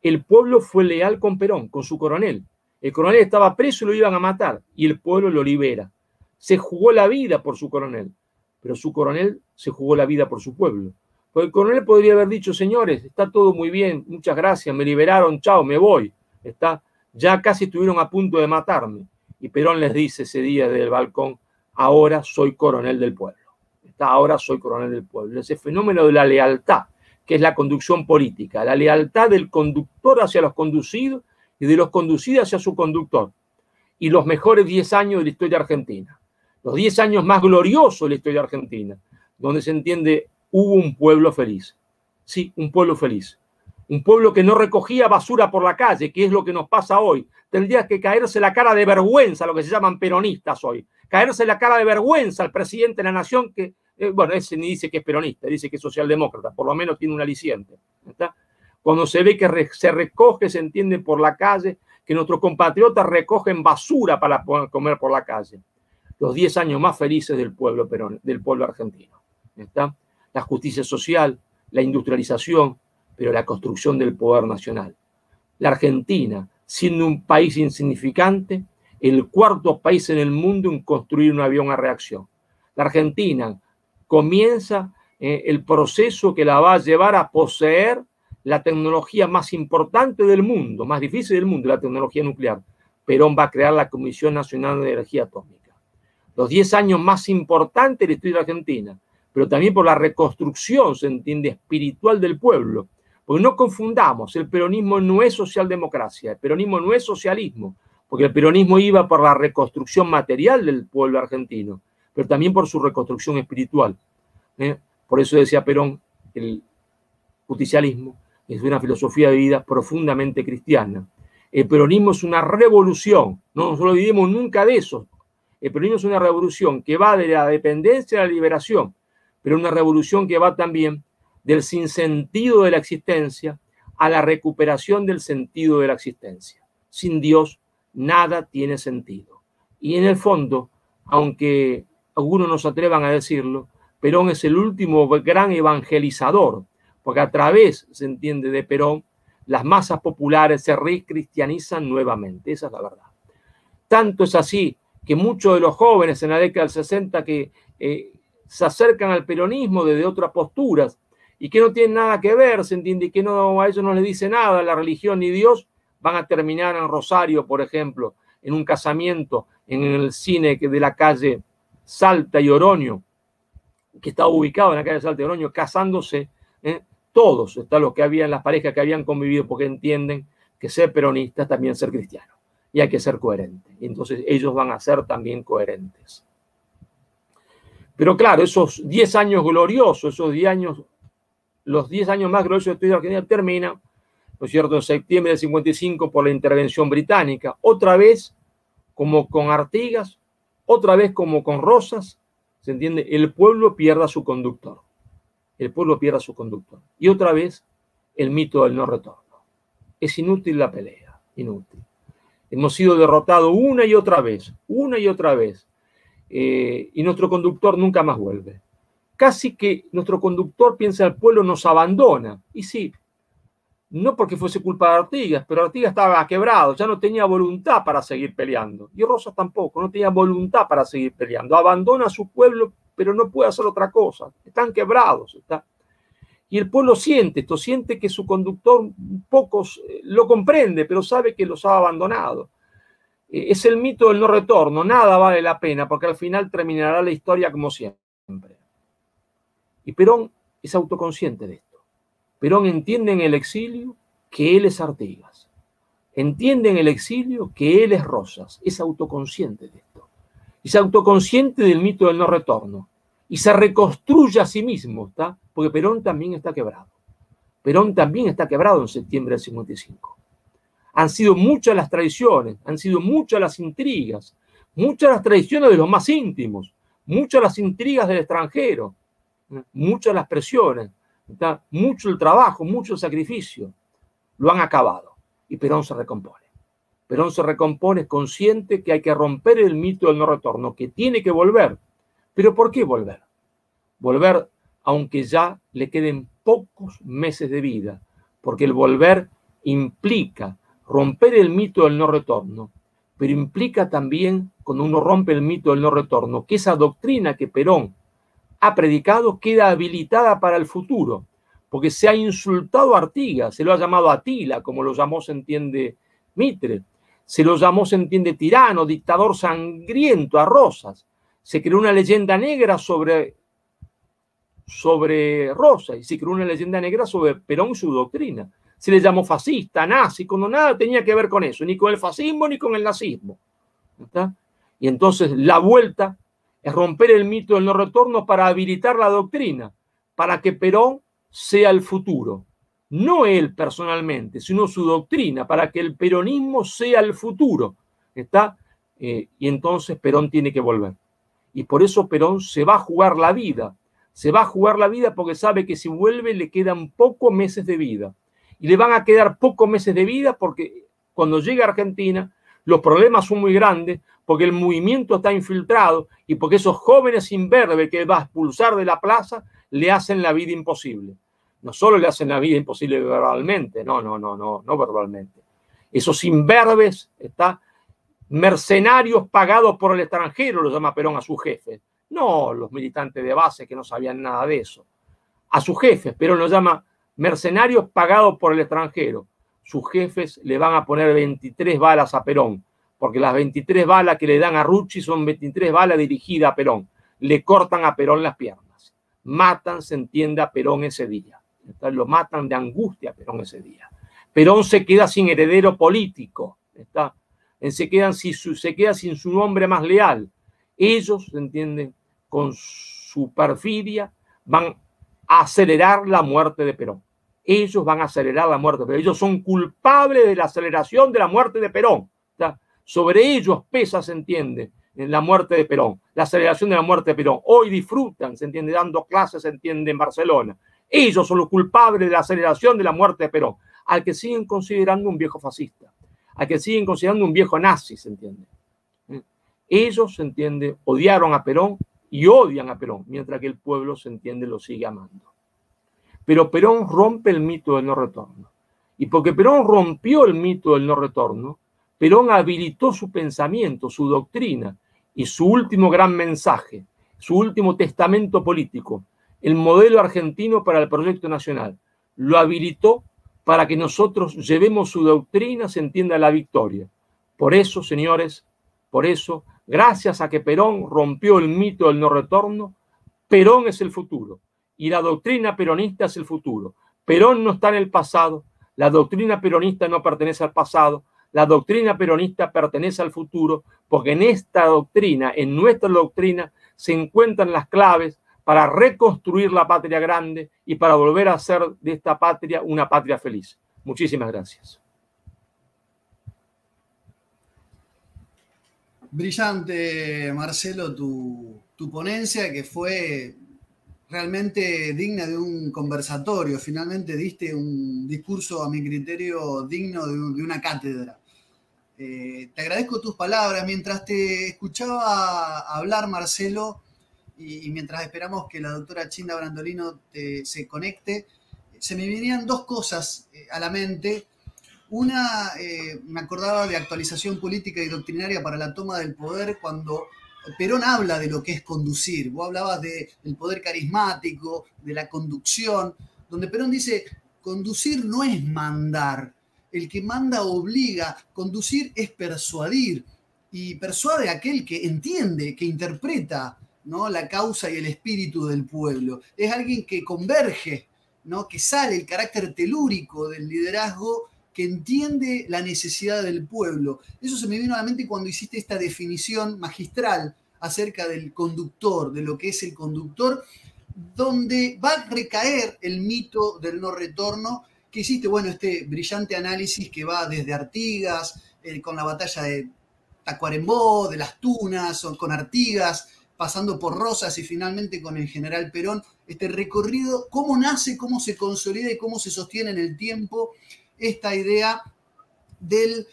el pueblo fue leal con Perón, con su coronel. El coronel estaba preso y lo iban a matar, y el pueblo lo libera. Se jugó la vida por su coronel, pero su coronel se jugó la vida por su pueblo. Porque el coronel podría haber dicho, señores, está todo muy bien, muchas gracias, me liberaron, chao, me voy. Ya casi estuvieron a punto de matarme. Y Perón les dice ese día desde el balcón, ahora soy coronel del pueblo. Ahora soy coronel del pueblo. Ese fenómeno de la lealtad, que es la conducción política, la lealtad del conductor hacia los conducidos y de los conducidos hacia su conductor. Y los mejores 10 años de la historia argentina. Los 10 años más gloriosos de la historia argentina, donde se entiende hubo un pueblo feliz. Sí, un pueblo feliz. Un pueblo que no recogía basura por la calle, que es lo que nos pasa hoy. Tendría que caerse la cara de vergüenza, lo que se llaman peronistas hoy. Caerse la cara de vergüenza al presidente de la nación, que, bueno, ese ni dice que es peronista, dice que es socialdemócrata, por lo menos tiene un aliciente. ¿Está? Cuando se ve que se recoge, se entiende por la calle, que nuestros compatriotas recogen basura para comer por la calle. Los 10 años más felices del pueblo argentino. ¿Está? La justicia social, la industrialización, pero la construcción del poder nacional. La Argentina, siendo un país insignificante, el cuarto país en el mundo en construir un avión a reacción. La Argentina comienza el proceso que la va a llevar a poseer la tecnología más importante del mundo, más difícil del mundo, la tecnología nuclear. Perón va a crear la Comisión Nacional de Energía Atómica. Los 10 años más importantes de la historia de Argentina, pero también por la reconstrucción, se entiende, espiritual del pueblo. Porque no confundamos, el peronismo no es socialdemocracia, el peronismo no es socialismo, porque el peronismo iba por la reconstrucción material del pueblo argentino, pero también por su reconstrucción espiritual. Por eso decía Perón, el justicialismo es una filosofía de vida profundamente cristiana. El peronismo es una revolución, no nos olvidemos nunca de eso. El peronismo es una revolución que va de la dependencia a la liberación, pero una revolución que va también del sinsentido de la existencia a la recuperación del sentido de la existencia. Sin Dios, nada tiene sentido. Y en el fondo, aunque algunos no se atrevan a decirlo, Perón es el último gran evangelizador, porque a través, se entiende, de Perón, las masas populares se recristianizan nuevamente. Esa es la verdad. Tanto es así que muchos de los jóvenes en la década del 60 que se acercan al peronismo desde otras posturas y que no tienen nada que ver, se entiende, que no, a ellos no les dice nada la religión ni Dios, van a terminar en Rosario, por ejemplo, en un casamiento en el cine de la calle Salta y Oroño, que estaba ubicado en la calle Salta y Oroño, casándose todos, está los que habían, las parejas que habían convivido, porque entienden que ser peronista es también ser cristiano y hay que ser coherente. Y entonces ellos van a ser también coherentes. Pero claro, esos 10 años gloriosos, esos 10 años, los 10 años más gloriosos de la historia de Argentina terminan, ¿no es cierto?, en septiembre del 55 por la intervención británica, otra vez como con Artigas, otra vez como con Rosas, ¿se entiende? El pueblo pierde a su conductor. El pueblo pierde a su conductor. Y otra vez el mito del no retorno. Es inútil la pelea, inútil. Hemos sido derrotados una y otra vez, y nuestro conductor nunca más vuelve. Casi que nuestro conductor piensa el pueblo nos abandona. Y sí, no porque fuese culpa de Artigas, pero Artigas estaba quebrado, ya no tenía voluntad para seguir peleando. Y Rosas tampoco, no tenía voluntad para seguir peleando. Abandona a su pueblo, pero no puede hacer otra cosa. Están quebrados. Y el pueblo siente esto, siente que su conductor pocos lo comprende, pero sabe que los ha abandonado. Es el mito del no retorno, nada vale la pena, porque al final terminará la historia como siempre. Y Perón es autoconsciente de esto. Perón entiende en el exilio que él es Artigas. Entiende en el exilio que él es Rosas. Es autoconsciente de esto. Es autoconsciente del mito del no retorno. Y se reconstruye a sí mismo, ¿está? Porque Perón también está quebrado. Perón también está quebrado en septiembre del 55. Han sido muchas las traiciones, han sido muchas las intrigas, muchas las traiciones de los más íntimos, muchas las intrigas del extranjero, muchas las presiones, ¿está? Mucho el trabajo, mucho el sacrificio. Lo han acabado. Y Perón se recompone. Perón se recompone consciente que hay que romper el mito del no retorno, que tiene que volver. ¿Pero por qué volver? Volver aunque ya le queden pocos meses de vida, porque el volver implica romper el mito del no retorno, pero implica también, cuando uno rompe el mito del no retorno, que esa doctrina que Perón ha predicado queda habilitada para el futuro, porque se ha insultado a Artigas, se lo ha llamado Atila, como lo llamó, se entiende, Mitre, se lo llamó, se entiende, tirano, dictador sangriento a Rosas, se creó una leyenda negra sobre Rosas y se creó una leyenda negra sobre Perón y su doctrina. Se le llamó fascista, nazi, cuando nada tenía que ver con eso, ni con el fascismo ni con el nazismo. ¿Está? Y entonces la vuelta es romper el mito del no retorno para habilitar la doctrina, para que Perón sea el futuro. No él personalmente, sino su doctrina, para que el peronismo sea el futuro. ¿Está? Y entonces Perón tiene que volver. Y por eso Perón se va a jugar la vida. Se va a jugar la vida porque sabe que si vuelve le quedan pocos meses de vida. Y le van a quedar pocos meses de vida porque cuando llega a Argentina los problemas son muy grandes, porque el movimiento está infiltrado y porque esos jóvenes imberbes que va a expulsar de la plaza le hacen la vida imposible. No solo le hacen la vida imposible verbalmente, no verbalmente. Esos imberbes, mercenarios pagados por el extranjero, lo llama Perón a sus jefes. No los militantes de base que no sabían nada de eso. A sus jefes, Perón los llama mercenarios pagados por el extranjero. Sus jefes le van a poner 23 balas a Perón, porque las 23 balas que le dan a Rucci son 23 balas dirigidas a Perón. Le cortan a Perón las piernas. Matan, se entiende, a Perón ese día. Entonces, lo matan de angustia a Perón ese día. Perón se queda sin heredero político. Se queda sin su hombre más leal. Ellos, se entiende, con su perfidia van a acelerar la muerte de Perón. Ellos van a acelerar la muerte de Perón. Ellos son culpables de la aceleración de la muerte de Perón. Sobre ellos pesa, se entiende, en la muerte de Perón, la aceleración de la muerte de Perón. Hoy disfrutan, se entiende, dando clases, se entiende, en Barcelona. Ellos son los culpables de la aceleración de la muerte de Perón, al que siguen considerando un viejo fascista, al que siguen considerando un viejo nazi, se entiende. Ellos, se entiende, odiaron a Perón y odian a Perón, mientras que el pueblo, se entiende, lo sigue amando. Pero Perón rompe el mito del no retorno. Y porque Perón rompió el mito del no retorno, Perón habilitó su pensamiento, su doctrina y su último gran mensaje, su último testamento político, el modelo argentino para el proyecto nacional. Lo habilitó para que nosotros llevemos su doctrina, se entienda, la victoria. Por eso, señores, por eso, gracias a que Perón rompió el mito del no retorno, Perón es el futuro. Y la doctrina peronista es el futuro. Perón no está en el pasado, la doctrina peronista no pertenece al pasado, la doctrina peronista pertenece al futuro, porque en esta doctrina, en nuestra doctrina, se encuentran las claves para reconstruir la patria grande y para volver a hacer de esta patria una patria feliz. Muchísimas gracias. Brillante, Marcelo, tu ponencia, que fue realmente digna de un conversatorio. Finalmente diste un discurso, a mi criterio, digno de una cátedra. Te agradezco tus palabras. Mientras te escuchaba hablar, Marcelo, y mientras esperamos que la doctora Chinda Brandolino se conecte, se me venían dos cosas a la mente. Una, me acordaba de actualización política y doctrinaria para la toma del poder cuando Perón habla de lo que es conducir. Vos hablabas del poder carismático, de la conducción, donde Perón dice, conducir no es mandar, el que manda obliga, conducir es persuadir, y persuade a aquel que entiende, que interpreta, ¿no?, la causa y el espíritu del pueblo. Es alguien que converge, ¿no?, que sale el carácter telúrico del liderazgo, que entiende la necesidad del pueblo. Eso se me vino a la mente cuando hiciste esta definición magistral acerca del conductor, de lo que es el conductor, donde va a recaer el mito del no retorno, que hiciste, bueno, este brillante análisis que va desde Artigas, con la batalla de Tacuarembó, de las Tunas, o con Artigas, pasando por Rosas y finalmente con el general Perón, este recorrido, cómo nace, cómo se consolida y cómo se sostiene en el tiempo esta idea del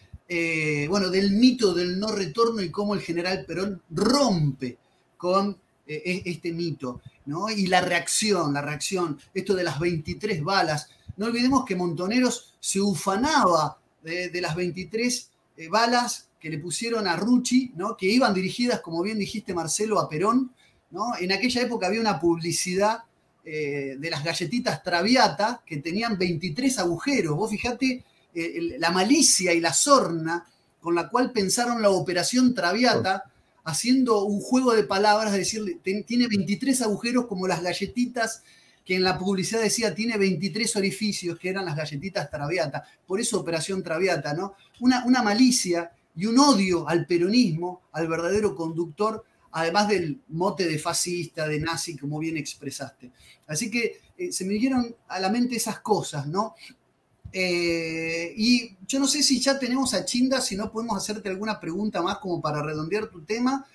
mito del no retorno y cómo el general Perón rompe con este mito, ¿no? Y la reacción, esto de las 23 balas. No olvidemos que Montoneros se ufanaba de las 23 balas que le pusieron a Rucci, ¿no?, que iban dirigidas, como bien dijiste, Marcelo, a Perón, ¿no? En aquella época había una publicidad de las galletitas Traviata que tenían 23 agujeros. Vos fijate la malicia y la sorna con la cual pensaron la operación Traviata, haciendo un juego de palabras, de decirle, tiene 23 agujeros como las galletitas que en la publicidad decía tiene 23 orificios, que eran las galletitas Traviata. Por eso operación Traviata, ¿no? Una malicia y un odio al peronismo, al verdadero conductor, además del mote de fascista, de nazi, como bien expresaste. Así que se me vinieron a la mente esas cosas, ¿no? Y yo no sé si ya tenemos a Chinda, si no podemos hacerte alguna pregunta más como para redondear tu tema.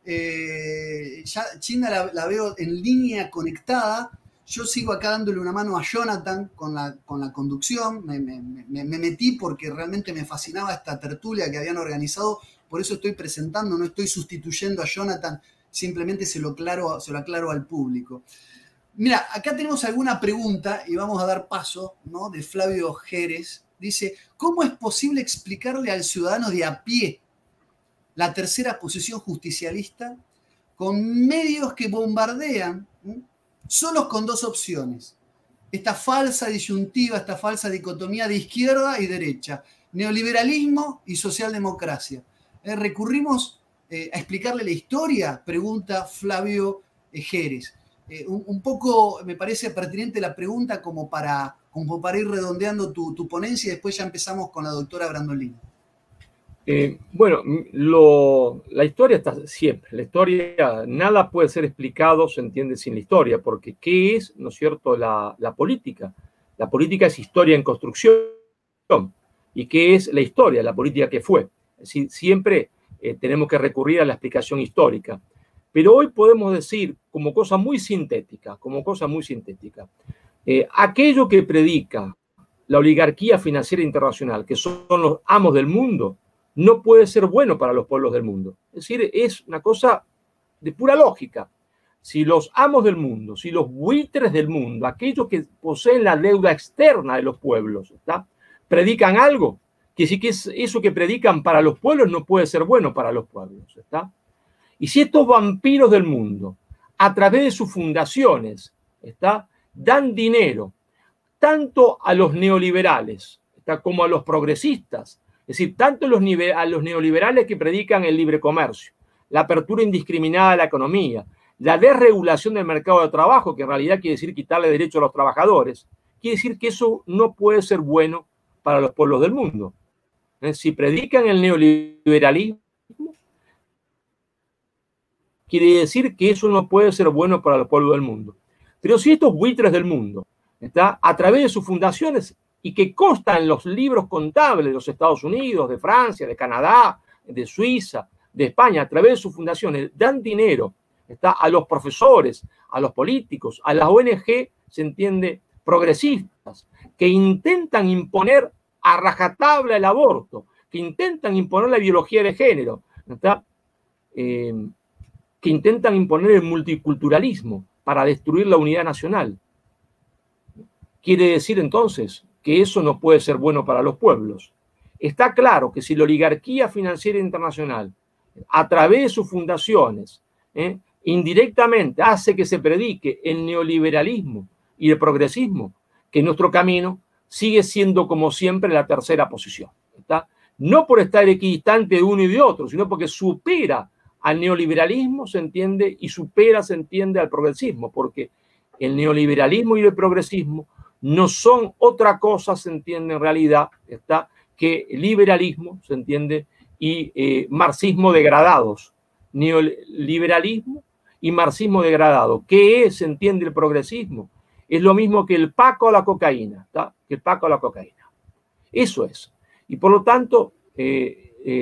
Ya Chinda la veo en línea conectada. Yo sigo acá dándole una mano a Jonathan con la conducción. Me metí porque realmente me fascinaba esta tertulia que habían organizado. Por eso estoy presentando, no estoy sustituyendo a Jonathan, simplemente se lo aclaro al público. Mira, acá tenemos alguna pregunta y vamos a dar paso, ¿no? De Flavio Jerez. Dice, ¿cómo es posible explicarle al ciudadano de a pie la tercera posición justicialista con medios que bombardean, solos con dos opciones? Esta falsa disyuntiva, esta falsa dicotomía de izquierda y derecha, neoliberalismo y socialdemocracia. ¿Recurrimos a explicarle la historia? Pregunta Flavio Jerez. Un poco me parece pertinente la pregunta como para ir redondeando tu ponencia y después ya empezamos con la doctora Brandolini. Bueno, la historia está siempre. La historia, nada puede ser explicado, se entiende, sin la historia, porque ¿qué es, no es cierto, la política? La política es historia en construcción. ¿Y qué es la historia? La política que fue. Es decir, siempre tenemos que recurrir a la explicación histórica. Pero hoy podemos decir, como cosa muy sintética, aquello que predica la oligarquía financiera internacional, que son los amos del mundo, no puede ser bueno para los pueblos del mundo. Es decir, es una cosa de pura lógica. Si los amos del mundo, si los buitres del mundo, aquellos que poseen la deuda externa de los pueblos, ¿está?, predican algo, que sí que es eso que predican para los pueblos no puede ser bueno para los pueblos, ¿está? Y si estos vampiros del mundo, a través de sus fundaciones, ¿está?, dan dinero tanto a los neoliberales, ¿está?, como a los progresistas, es decir, tanto a los neoliberales que predican el libre comercio, la apertura indiscriminada de la economía, la desregulación del mercado de trabajo, que en realidad quiere decir quitarle derecho a los trabajadores, quiere decir que eso no puede ser bueno para los pueblos del mundo. Si predican el neoliberalismo, quiere decir que eso no puede ser bueno para los pueblos del mundo. Pero si estos buitres del mundo, ¿está?, a través de sus fundaciones, y que constan en los libros contables de los Estados Unidos, de Francia, de Canadá, de Suiza, de España, a través de sus fundaciones, dan dinero, ¿está?, a los profesores, a los políticos, a las ONG, se entiende, progresistas, que intentan imponer a rajatabla el aborto, que intentan imponer la ideología de género, ¿está?, que intentan imponer el multiculturalismo para destruir la unidad nacional. Quiere decir entonces que eso no puede ser bueno para los pueblos. Está claro que si la oligarquía financiera internacional, a través de sus fundaciones, indirectamente hace que se predique el neoliberalismo y el progresismo, que nuestro camino sigue siendo como siempre la tercera posición, ¿está? No por estar equidistante de uno y de otro, sino porque supera al neoliberalismo, se entiende, y supera, se entiende, al progresismo, porque el neoliberalismo y el progresismo no son otra cosa, se entiende en realidad, ¿está?, que liberalismo, se entiende, y marxismo degradados. Neoliberalismo y marxismo degradado. ¿Qué es, se entiende, el progresismo? Es lo mismo que el paco a la cocaína, ¿está?, que el paco a la cocaína. Eso es. Y por lo tanto,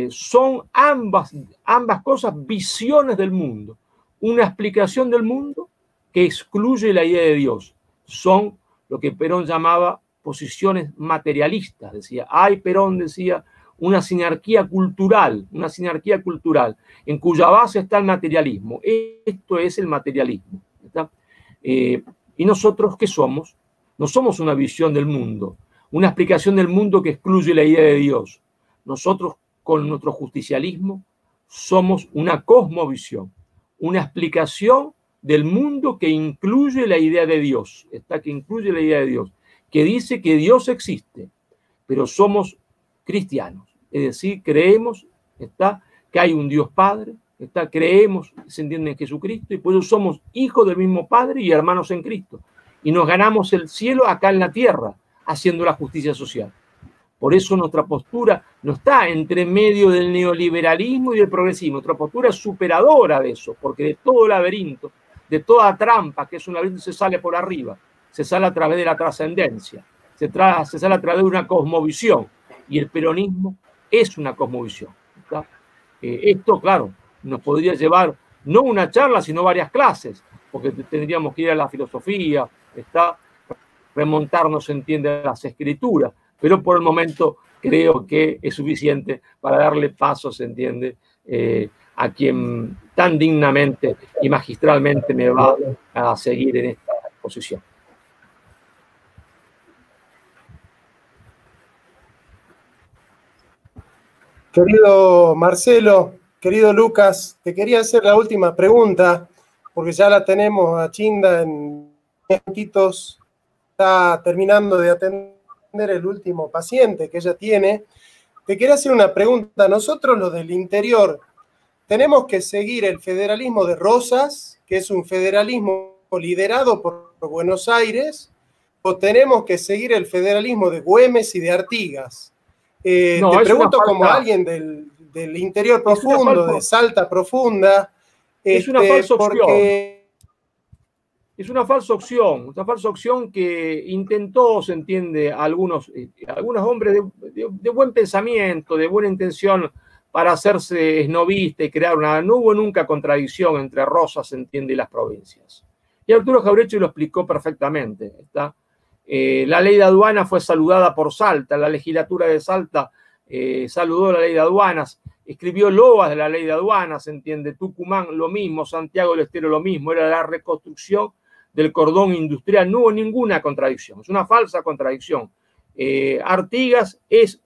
son ambas cosas visiones del mundo. Una explicación del mundo que excluye la idea de Dios. Son lo que Perón llamaba posiciones materialistas. Decía, Perón decía, una sinarquía cultural, en cuya base está el materialismo. Esto es el materialismo, ¿está? ¿Y nosotros qué somos? No somos una visión del mundo, una explicación del mundo que excluye la idea de Dios. Nosotros, con nuestro justicialismo, somos una cosmovisión, una explicación del mundo que incluye la idea de Dios, que dice que Dios existe, pero somos cristianos, es decir, creemos, ¿está?, que hay un Dios Padre, ¿está?, creemos, se entiende, en Jesucristo, y por eso somos hijos del mismo Padre y hermanos en Cristo, y nos ganamos el cielo acá en la tierra, haciendo la justicia social. Por eso nuestra postura no está entre medio del neoliberalismo y del progresismo. Nuestra postura es superadora de eso, porque de todo laberinto, de toda trampa, que es un laberinto, se sale por arriba, se sale a través de la trascendencia, se sale a través de una cosmovisión, y el peronismo es una cosmovisión. Esto, claro, nos podría llevar no una charla, sino varias clases, porque tendríamos que ir a la filosofía, remontarnos, se entiende, a las escrituras, pero por el momento creo que es suficiente para darle paso, se entiende, a quien tan dignamente y magistralmente me va a seguir en esta posición. Querido Marcelo, querido Lucas, te quería hacer la última pregunta, porque ya la tenemos a Chinda en minutitos, está terminando de atender el último paciente que ella tiene. Te quería hacer una pregunta. Nosotros, los del interior, ¿tenemos que seguir el federalismo de Rosas, que es un federalismo liderado por Buenos Aires, o tenemos que seguir el federalismo de Güemes y de Artigas? No, te pregunto como alguien del interior profundo, de Salta profunda. Es una falsa opción. Es una falsa opción que intentó, se entiende, algunos hombres de buen pensamiento, de buena intención, para hacerse esnovista y crear una... No hubo nunca contradicción entre Rosas, se entiende, y las provincias. Y Arturo Jauretche lo explicó perfectamente. La ley de aduana fue saludada por Salta, la legislatura de Salta saludó la ley de aduanas, escribió loas de la ley de aduanas, se entiende, Tucumán lo mismo, Santiago del Estero lo mismo, era la reconstrucción del cordón industrial, no hubo ninguna contradicción, es una falsa contradicción. Artigas es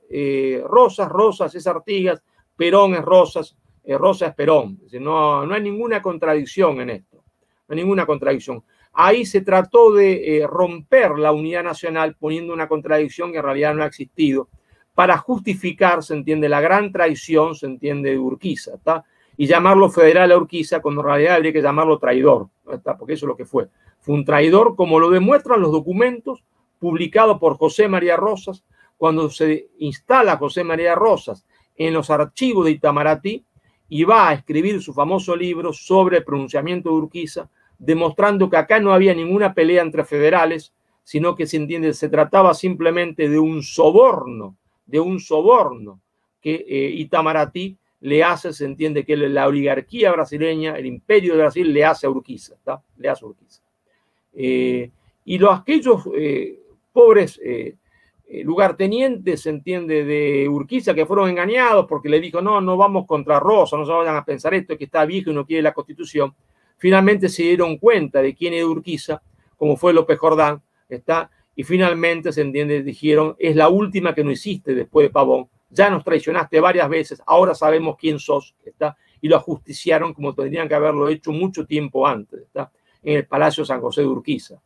Rosas, Rosas es Artigas, Perón es Rosas, Rosa es Perón. Es decir, no hay ninguna contradicción en esto, no hay ninguna contradicción. Ahí se trató de romper la unidad nacional poniendo una contradicción que en realidad no ha existido para justificar, se entiende, la gran traición, se entiende, de Urquiza, ¿está? Y llamarlo federal a Urquiza cuando en realidad habría que llamarlo traidor, ¿está? Porque eso es lo que fue. Fue un traidor, como lo demuestran los documentos publicados por José María Rosas, cuando se instala José María Rosas en los archivos de Itamaraty y va a escribir su famoso libro sobre el pronunciamiento de Urquiza, demostrando que acá no había ninguna pelea entre federales, sino que, se entiende, se trataba simplemente de un soborno que Itamaraty le hace, se entiende, que la oligarquía brasileña, el imperio de Brasil, le hace a Urquiza, ¿está? Le hace a Urquiza. Y aquellos pobres lugartenientes, se entiende, de Urquiza, que fueron engañados porque le dijo, no vamos contra Rosa, no se vayan a pensar esto, que está viejo y no quiere la Constitución, finalmente se dieron cuenta de quién era Urquiza, como fue López Jordán, y finalmente, se entiende, dijeron, es la última que no hiciste después de Pavón, ya nos traicionaste varias veces, ahora sabemos quién sos, y lo ajusticiaron como tendrían que haberlo hecho mucho tiempo antes, en el Palacio San José de Urquiza.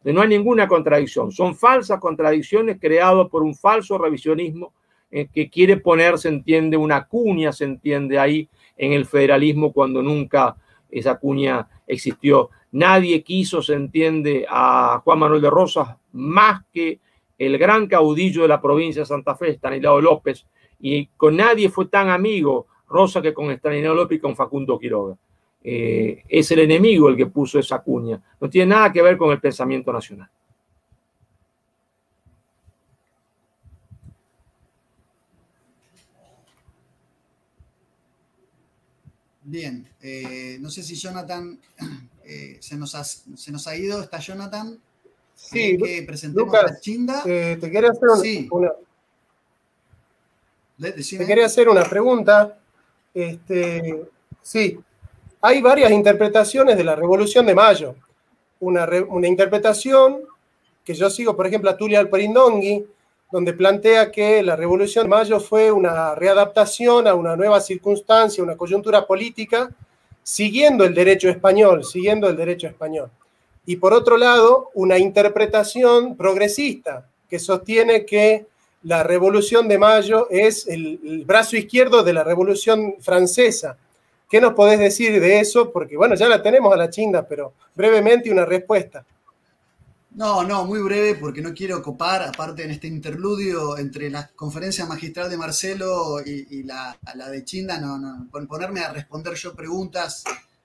No hay ninguna contradicción, son falsas contradicciones creadas por un falso revisionismo que quiere poner, se entiende, una cuña, se entiende, ahí en el federalismo cuando nunca esa cuña existió. Nadie quiso, se entiende, a Juan Manuel de Rosas más que el gran caudillo de la provincia de Santa Fe, Estanislao López, y con nadie fue tan amigo Rosas que con Estanislao López y con Facundo Quiroga. Es el enemigo el que puso esa cuña, no tiene nada que ver con el pensamiento nacional. Bien, no sé si Jonathan se nos ha ido. ¿Está Jonathan? Sí, que presentemos Lucas, a Chinda. Te quería hacer Te quería hacer una pregunta. Sí, hay varias interpretaciones de la Revolución de Mayo. Una interpretación que yo sigo, por ejemplo, a Tulio Alperindongui, donde plantea que la Revolución de Mayo fue una readaptación a una nueva circunstancia, una coyuntura política, siguiendo el derecho español. Y por otro lado, una interpretación progresista que sostiene que la Revolución de Mayo es el brazo izquierdo de la Revolución Francesa. ¿Qué nos podés decir de eso? Porque, bueno, ya la tenemos a la Chinda, pero brevemente una respuesta. No, muy breve porque no quiero copar, aparte en este interludio entre la conferencia magistral de Marcelo y la de Chinda, ponerme a responder yo preguntas,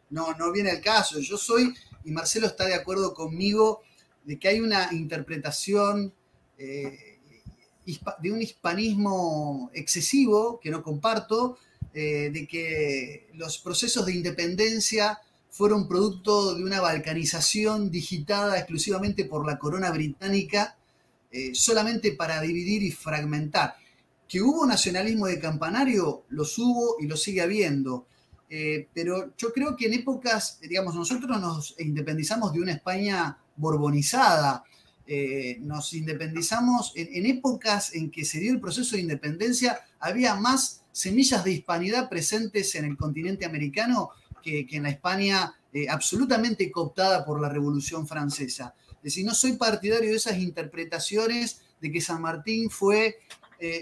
no viene el caso. Yo soy, y Marcelo está de acuerdo conmigo, de que hay una interpretación de un hispanismo excesivo, que no comparto, de que los procesos de independencia fueron producto de una balcanización digitada exclusivamente por la corona británica, solamente para dividir y fragmentar. Que hubo nacionalismo de campanario, los hubo y lo sigue habiendo. Pero yo creo que en épocas, digamos, nosotros nos independizamos de una España borbonizada, nos independizamos en épocas en que se dio el proceso de independencia, había más semillas de hispanidad presentes en el continente americano que en la España absolutamente cooptada por la Revolución Francesa. Es decir, no soy partidario de esas interpretaciones de que San Martín fue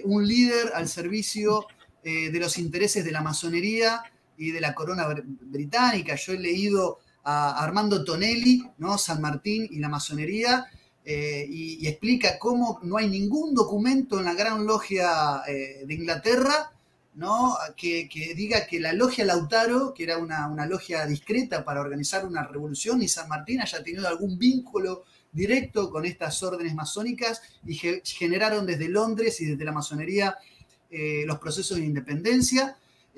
un líder al servicio de los intereses de la masonería y de la corona británica. Yo he leído a Armando Tonelli, ¿no? San Martín y la masonería, y explica cómo no hay ningún documento en la Gran Logia de Inglaterra, ¿no? que diga que la logia Lautaro, que era una logia discreta para organizar una revolución, y San Martín haya tenido algún vínculo directo con estas órdenes masónicas y generaron desde Londres y desde la masonería los procesos de independencia,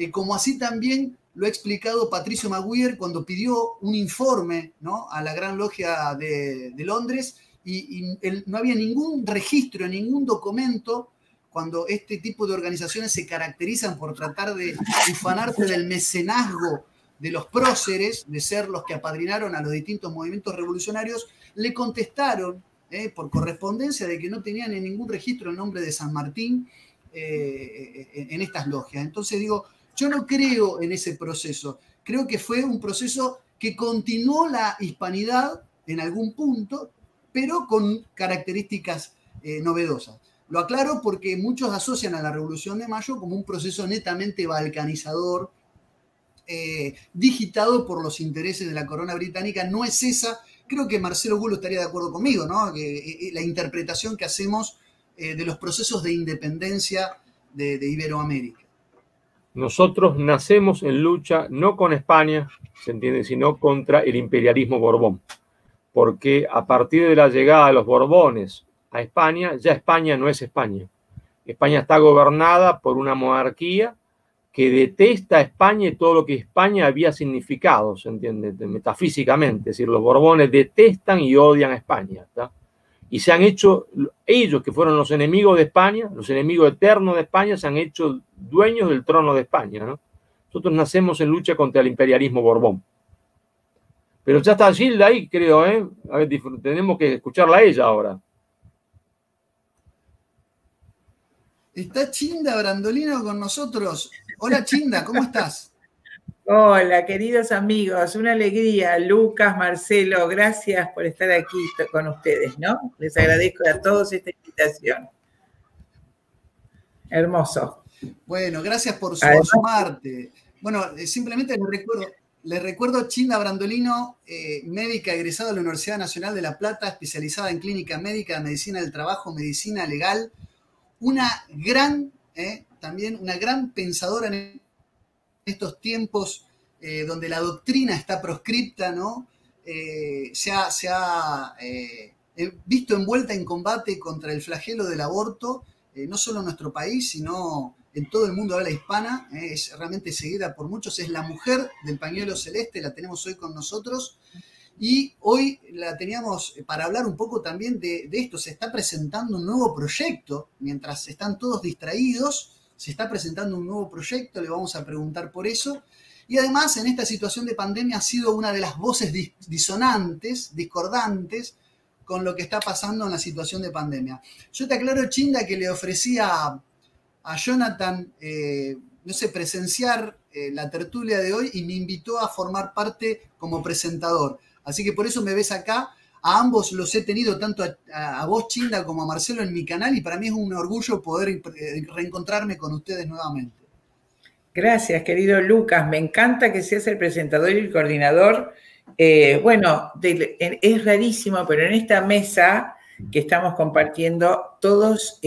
como así también lo ha explicado Patricio Maguire cuando pidió un informe, ¿no? a la Gran Logia de Londres, y no había ningún registro, ningún documento, cuando este tipo de organizaciones se caracterizan por tratar de ufanarse del mecenazgo de los próceres, de ser los que apadrinaron a los distintos movimientos revolucionarios, le contestaron por correspondencia de que no tenían en ningún registro el nombre de San Martín en estas logias. Entonces digo, yo no creo en ese proceso. Creo que fue un proceso que continuó la hispanidad en algún punto, pero con características novedosas. Lo aclaro porque muchos asocian a la Revolución de Mayo como un proceso netamente balcanizador, digitado por los intereses de la corona británica. No es esa. Creo que Marcelo Gulo estaría de acuerdo conmigo, ¿no? Que la interpretación que hacemos de los procesos de independencia de Iberoamérica. Nosotros nacemos en lucha no con España, ¿se entiende?, sino contra el imperialismo Borbón. Porque a partir de la llegada de los Borbones a España, ya España no es España. España está gobernada por una monarquía que detesta a España y todo lo que España había significado, ¿se entiende?, metafísicamente. Es decir, los Borbones detestan y odian a España, ¿está? Y se han hecho, ellos que fueron los enemigos de España, los enemigos eternos de España, se han hecho dueños del trono de España, ¿no? Nosotros nacemos en lucha contra el imperialismo Borbón. Pero ya está Gilda ahí, creo, ¿eh? A ver, tenemos que escucharla a ella ahora. Está Chinda Brandolino con nosotros. Hola Chinda, ¿cómo estás? Hola, queridos amigos, una alegría. Lucas, Marcelo, gracias por estar aquí con ustedes, ¿no? Les agradezco a todos esta invitación. Hermoso. Bueno, gracias por sumarte. Bueno, simplemente les recuerdo Chinda Brandolino, médica egresada de la Universidad Nacional de La Plata, especializada en clínica médica, medicina del trabajo, medicina legal, una gran, también una gran pensadora en estos tiempos donde la doctrina está proscripta, ¿no? Se ha visto envuelta en combate contra el flagelo del aborto, no solo en nuestro país, sino en todo el mundo de habla hispana. Es realmente seguida por muchos. Es la mujer del pañuelo celeste, la tenemos hoy con nosotros. Y hoy la teníamos para hablar un poco también de esto. Se está presentando un nuevo proyecto, mientras están todos distraídos, se está presentando un nuevo proyecto, le vamos a preguntar por eso. Y además, en esta situación de pandemia ha sido una de las voces disonantes, discordantes, con lo que está pasando en la situación de pandemia. Yo te aclaro, Chinda, que le ofrecí a Jonathan, no sé, presenciar la tertulia de hoy y me invitó a formar parte como presentador. Así que por eso me ves acá. A ambos los he tenido, tanto a vos, Chinda, como a Marcelo en mi canal, y para mí es un orgullo poder reencontrarme con ustedes nuevamente. Gracias, querido Lucas. Me encanta que seas el presentador y el coordinador Bueno, es rarísimo, pero en esta mesa que estamos compartiendo, todos,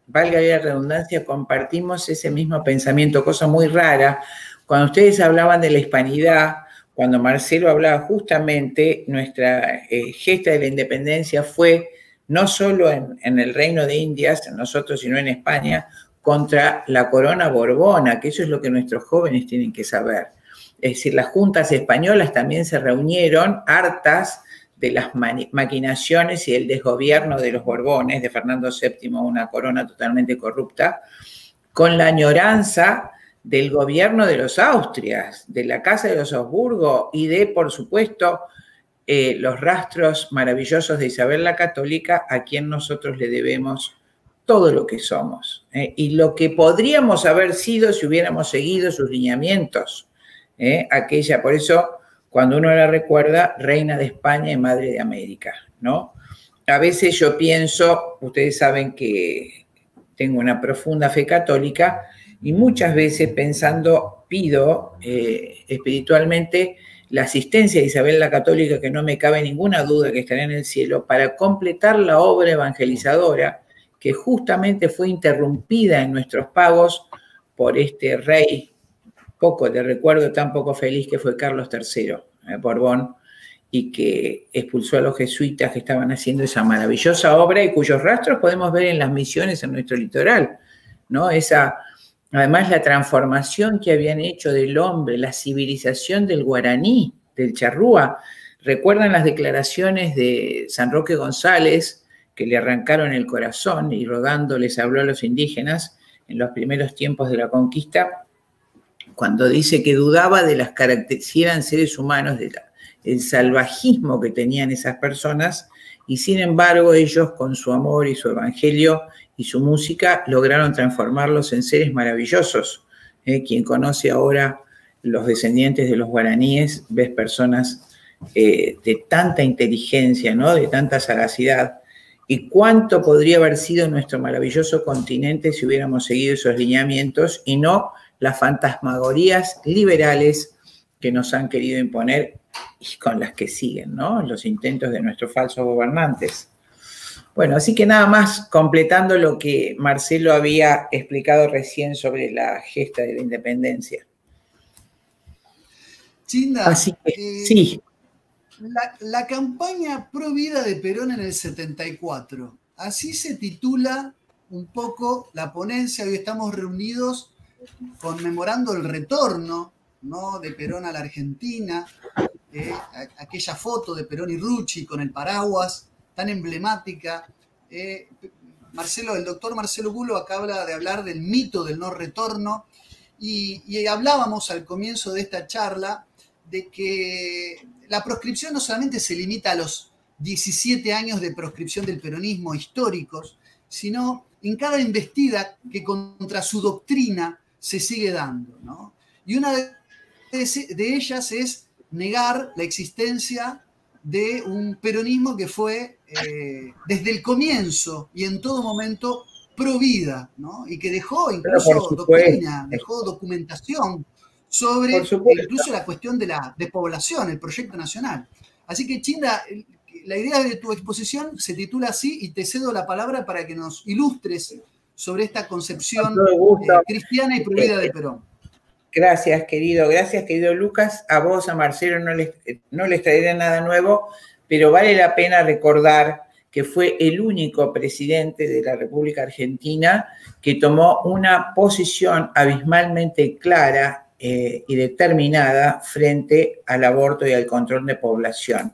valga la redundancia, compartimos ese mismo pensamiento, cosa muy rara. Cuando ustedes hablaban de la hispanidad, cuando Marcelo hablaba justamente, nuestra gesta de la independencia fue no solo en el Reino de Indias, nosotros, sino en España, contra la corona borbona, que eso es lo que nuestros jóvenes tienen que saber. Es decir, las juntas españolas también se reunieron hartas de las maquinaciones y el desgobierno de los Borbones, de Fernando VII, una corona totalmente corrupta, con la añoranza del gobierno de los Austrias, de la Casa de los Habsburgo y de, por supuesto, los rastros maravillosos de Isabel la Católica, a quien nosotros le debemos todo lo que somos, y lo que podríamos haber sido si hubiéramos seguido sus lineamientos. Aquella, por eso, cuando uno la recuerda, reina de España y madre de América, ¿no? A veces yo pienso, ustedes saben que tengo una profunda fe católica, y muchas veces pensando, pido espiritualmente la asistencia de Isabel la Católica, que no me cabe ninguna duda que estará en el cielo, para completar la obra evangelizadora que justamente fue interrumpida en nuestros pagos por este rey poco de recuerdo, tan poco feliz, que fue Carlos III, Borbón, y que expulsó a los jesuitas que estaban haciendo esa maravillosa obra y cuyos rastros podemos ver en las misiones en nuestro litoral, ¿no? Además, la transformación que habían hecho del hombre, la civilización del guaraní, del charrúa. ¿Recuerdan las declaraciones de San Roque González, que le arrancaron el corazón y rogando les habló a los indígenas en los primeros tiempos de la conquista? Cuando dice que dudaba de las características, si eran seres humanos, del salvajismo que tenían esas personas, y sin embargo ellos, con su amor y su evangelio y su música, lograron transformarlos en seres maravillosos. Quien conoce ahora los descendientes de los guaraníes, ves personas de tanta inteligencia, ¿no? De tanta sagacidad. Y cuánto podría haber sido nuestro maravilloso continente si hubiéramos seguido esos lineamientos y no las fantasmagorías liberales que nos han querido imponer y con las que siguen, ¿no? Los intentos de nuestros falsos gobernantes. Bueno, así que nada más completando lo que Marcelo había explicado recién sobre la gesta de la independencia. Chinda, así que, sí. La campaña pro vida de Perón en el 74, así se titula un poco la ponencia. Hoy estamos reunidos conmemorando el retorno, ¿no?, de Perón a la Argentina, aquella foto de Perón y Rucci con el paraguas, tan emblemática. Marcelo, el doctor Marcelo Bulo acaba de hablar del mito del no retorno, y hablábamos al comienzo de esta charla de que la proscripción no solamente se limita a los 17 años de proscripción del peronismo históricos, sino en cada embestida que contra su doctrina se sigue dando, ¿no? Y una de ellas es negar la existencia de un peronismo que fue desde el comienzo y en todo momento pro vida, ¿no? Y que dejó incluso doctrina, dejó documentación sobre incluso la cuestión de población, el proyecto nacional. Así que, Chinda, la idea de tu exposición se titula así, y te cedo la palabra para que nos ilustres sobre esta concepción cristiana y pro vida de Perón. Gracias, querido Lucas. A vos, a Marcelo, no les traeré nada nuevo, pero vale la pena recordar que fue el único presidente de la República Argentina que tomó una posición abismalmente clara y determinada frente al aborto y al control de población.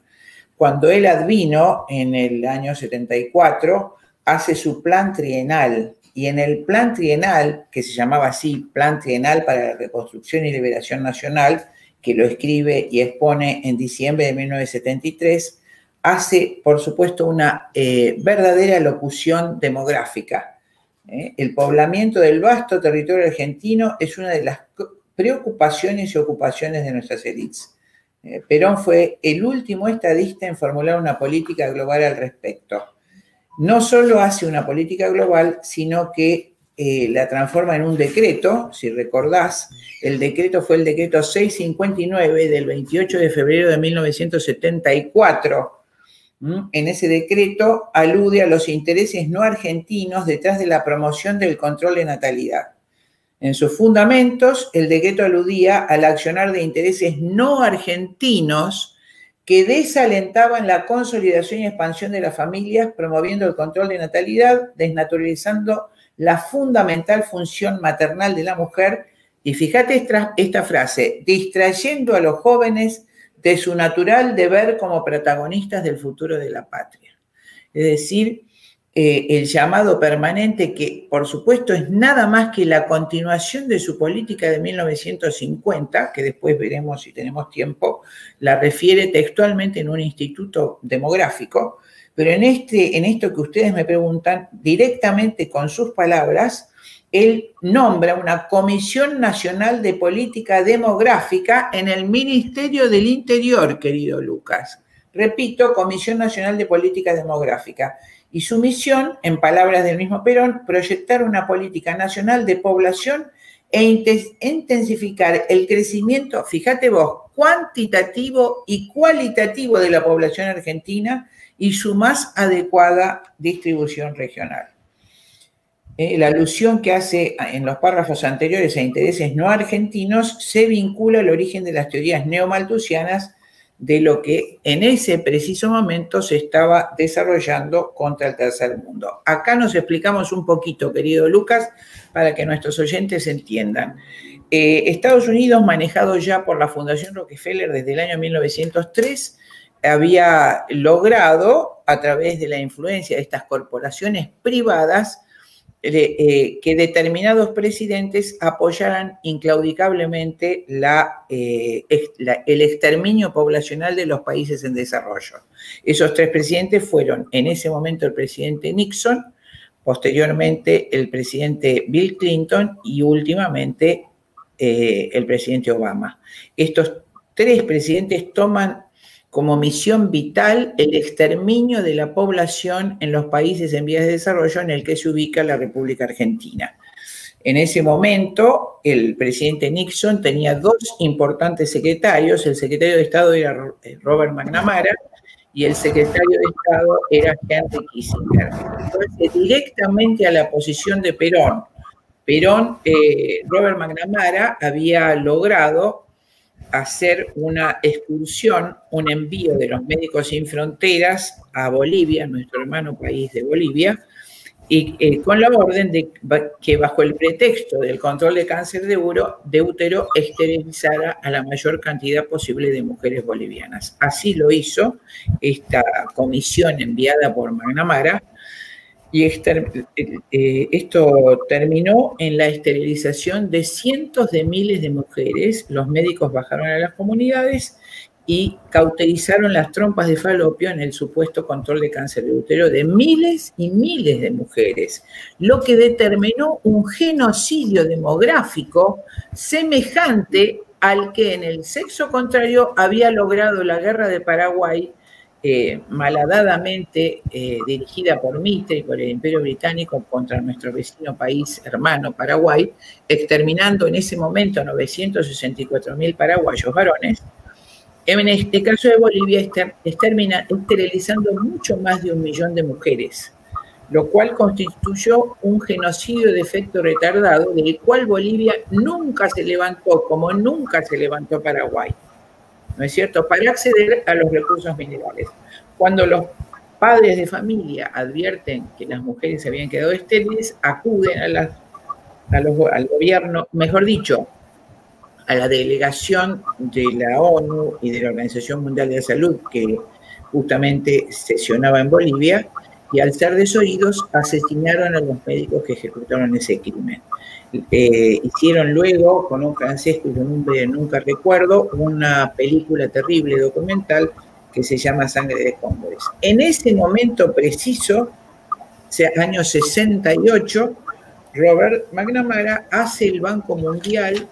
Cuando él advino en el año 74, hace su plan trienal, y en el plan trienal, que se llamaba así, Plan Trienal para la Reconstrucción y Liberación Nacional, que lo escribe y expone en diciembre de 1973, hace, por supuesto, una verdadera locución demográfica. El poblamiento del vasto territorio argentino es una de las preocupaciones y ocupaciones de nuestras élites. Perón fue el último estadista en formular una política global al respecto. No solo hace una política global, sino que la transforma en un decreto, si recordás. El decreto fue el decreto 659 del 28 de febrero de 1974. En ese decreto alude a los intereses no argentinos detrás de la promoción del control de natalidad. En sus fundamentos, el decreto aludía al accionar de intereses no argentinos que desalentaban la consolidación y expansión de las familias, promoviendo el control de natalidad, desnaturalizando la fundamental función maternal de la mujer, y fíjate esta frase, distrayendo a los jóvenes de su natural deber como protagonistas del futuro de la patria. Es decir, el llamado permanente, que por supuesto es nada más que la continuación de su política de 1950, que después veremos si tenemos tiempo, la refiere textualmente en un instituto demográfico, pero en esto que ustedes me preguntan, directamente con sus palabras, él nombra una Comisión Nacional de Política Demográfica en el Ministerio del Interior, querido Lucas. Repito, Comisión Nacional de Política Demográfica. Y su misión, en palabras del mismo Perón, proyectar una política nacional de población e intensificar el crecimiento, fíjate vos, cuantitativo y cualitativo de la población argentina y su más adecuada distribución regional. La alusión que hace en los párrafos anteriores a intereses no argentinos se vincula al origen de las teorías neomalthusianas de lo que en ese preciso momento se estaba desarrollando contra el tercer mundo. Acá nos explicamos un poquito, querido Lucas, para que nuestros oyentes entiendan. Estados Unidos, manejado ya por la Fundación Rockefeller desde el año 1903, había logrado, a través de la influencia de estas corporaciones privadas, que determinados presidentes apoyaran inclaudicablemente el exterminio poblacional de los países en desarrollo. Esos tres presidentes fueron en ese momento el presidente Nixon, posteriormente el presidente Bill Clinton y últimamente el presidente Obama. Estos tres presidentes toman como misión vital el exterminio de la población en los países en vías de desarrollo en el que se ubica la República Argentina. En ese momento, el presidente Nixon tenía dos importantes secretarios. El secretario de Estado era Robert McNamara y el secretario de Estado era Henry Kissinger. Entonces, directamente a la posición de Perón. Robert McNamara había logrado hacer una excursión, un envío de los Médicos Sin Fronteras a Bolivia, nuestro hermano país de Bolivia, y con la orden de que bajo el pretexto del control de cáncer de útero esterilizara a la mayor cantidad posible de mujeres bolivianas. Así lo hizo esta comisión enviada por McNamara, y esto terminó en la esterilización de cientos de miles de mujeres. Los médicos bajaron a las comunidades y cauterizaron las trompas de falopio en el supuesto control de cáncer de útero de miles y miles de mujeres, lo que determinó un genocidio demográfico semejante al que en el sexo contrario había logrado la Guerra de Paraguay, malhadadamente dirigida por Mitre y por el Imperio Británico contra nuestro vecino país hermano Paraguay, exterminando en ese momento a 964.000 paraguayos varones. En este caso de Bolivia, esterilizando mucho más de 1 millón de mujeres, lo cual constituyó un genocidio de efecto retardado, del cual Bolivia nunca se levantó, como nunca se levantó Paraguay, ¿no es cierto?, para acceder a los recursos minerales. Cuando los padres de familia advierten que las mujeres se habían quedado estériles, acuden al gobierno, mejor dicho, a la delegación de la ONU y de la Organización Mundial de la Salud, que justamente sesionaba en Bolivia, y al ser desoídos asesinaron a los médicos que ejecutaron ese crimen. Hicieron luego, con un francés cuyo nombre nunca recuerdo, una película terrible documental que se llama Sangre de Cóndores. En ese momento preciso, año 68, Robert McNamara hace el Banco Mundial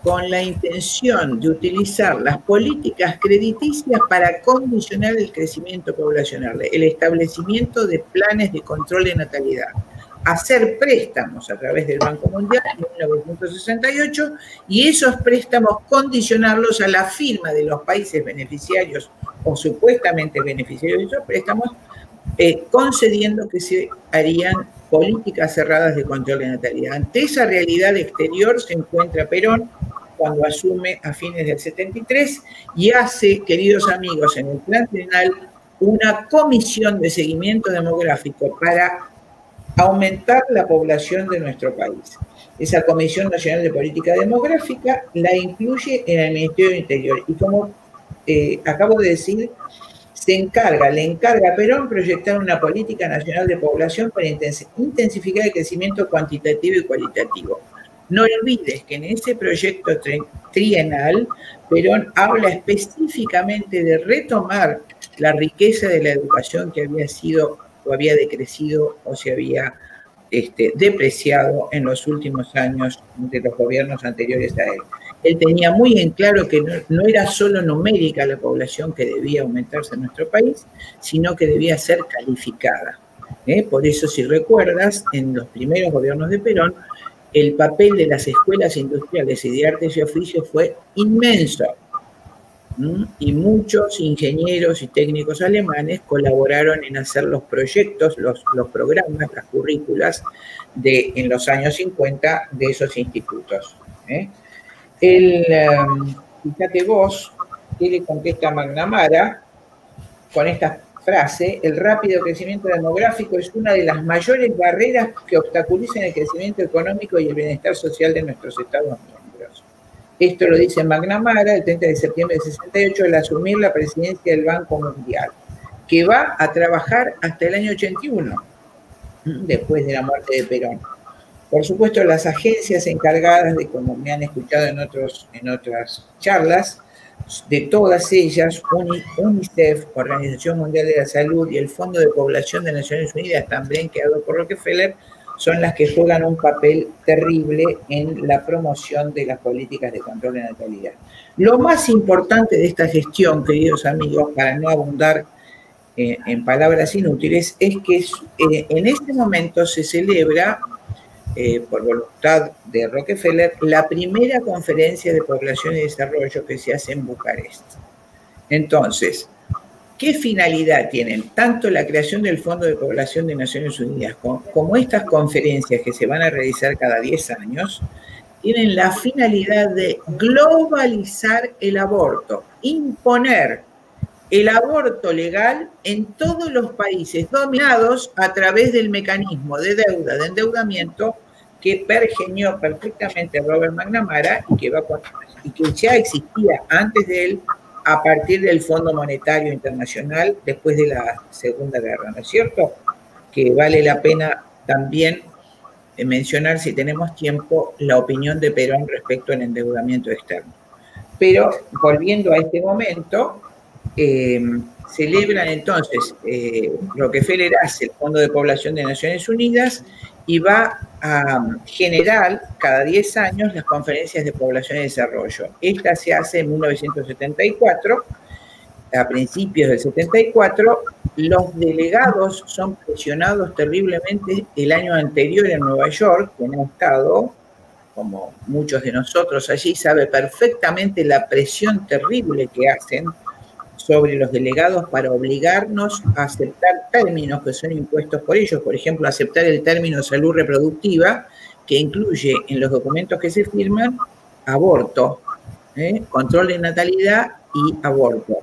con la intención de utilizar las políticas crediticias para condicionar el crecimiento poblacional, el establecimiento de planes de control de natalidad, hacer préstamos a través del Banco Mundial en 1968 y esos préstamos condicionarlos a la firma de los países beneficiarios o supuestamente beneficiarios de esos préstamos, concediendo que se harían políticas cerradas de control de natalidad. Ante esa realidad exterior se encuentra Perón cuando asume a fines del 73 y hace, queridos amigos, en el Plan Trienal una comisión de seguimiento demográfico para aumentar la población de nuestro país. Esa Comisión Nacional de Política Demográfica la incluye en el Ministerio del Interior y como acabo de decir, le encarga a Perón proyectar una política nacional de población para intensificar el crecimiento cuantitativo y cualitativo. No olvides que en ese proyecto trienal, Perón habla específicamente de retomar la riqueza de la educación que había sido o había decrecido o se había depreciado en los últimos años de los gobiernos anteriores a él. Él tenía muy en claro que no era solo numérica la población que debía aumentarse en nuestro país, sino que debía ser calificada. Por eso, si recuerdas, en los primeros gobiernos de Perón, el papel de las escuelas industriales y de artes y oficios fue inmenso. Y muchos ingenieros y técnicos alemanes colaboraron en hacer los proyectos, los programas, las currículas en los años 50 de esos institutos. Fíjate vos, que le contesta a McNamara con esta frase: el rápido crecimiento demográfico es una de las mayores barreras que obstaculizan el crecimiento económico y el bienestar social de nuestros Estados miembros. Esto lo dice McNamara el 30 de septiembre de 68 al asumir la presidencia del Banco Mundial, que va a trabajar hasta el año 81, después de la muerte de Perón. Por supuesto, las agencias encargadas de, como me han escuchado en otras charlas, de todas ellas, UNICEF, Organización Mundial de la Salud y el Fondo de Población de Naciones Unidas, también creado por Rockefeller, son las que juegan un papel terrible en la promoción de las políticas de control de natalidad. Lo más importante de esta gestión, queridos amigos, para no abundar en palabras inútiles, es que en este momento se celebra, por voluntad de Rockefeller, la primera conferencia de población y desarrollo que se hace en Bucarest. Entonces, ¿qué finalidad tienen tanto la creación del Fondo de Población de Naciones Unidas como estas conferencias que se van a realizar cada 10 años? Tienen la finalidad de globalizar el aborto, imponer el aborto legal en todos los países dominados a través del mecanismo de deuda, de endeudamiento que pergeñó perfectamente Robert McNamara y que ya existía antes de él a partir del Fondo Monetario Internacional después de la Segunda Guerra, ¿no es cierto? Que vale la pena también mencionar, si tenemos tiempo, la opinión de Perón respecto al endeudamiento externo. Pero, volviendo a este momento, celebran entonces, Rockefeller hace el Fondo de Población de Naciones Unidas y va a generar cada 10 años las conferencias de población y desarrollo. Esta se hace en 1974, a principios del 74, los delegados son presionados terriblemente el año anterior en Nueva York, que han estado, como muchos de nosotros allí, sabe perfectamente la presión terrible que hacen sobre los delegados para obligarnos a aceptar términos que son impuestos por ellos. Por ejemplo, aceptar el término salud reproductiva, que incluye en los documentos que se firman aborto, control de natalidad y aborto,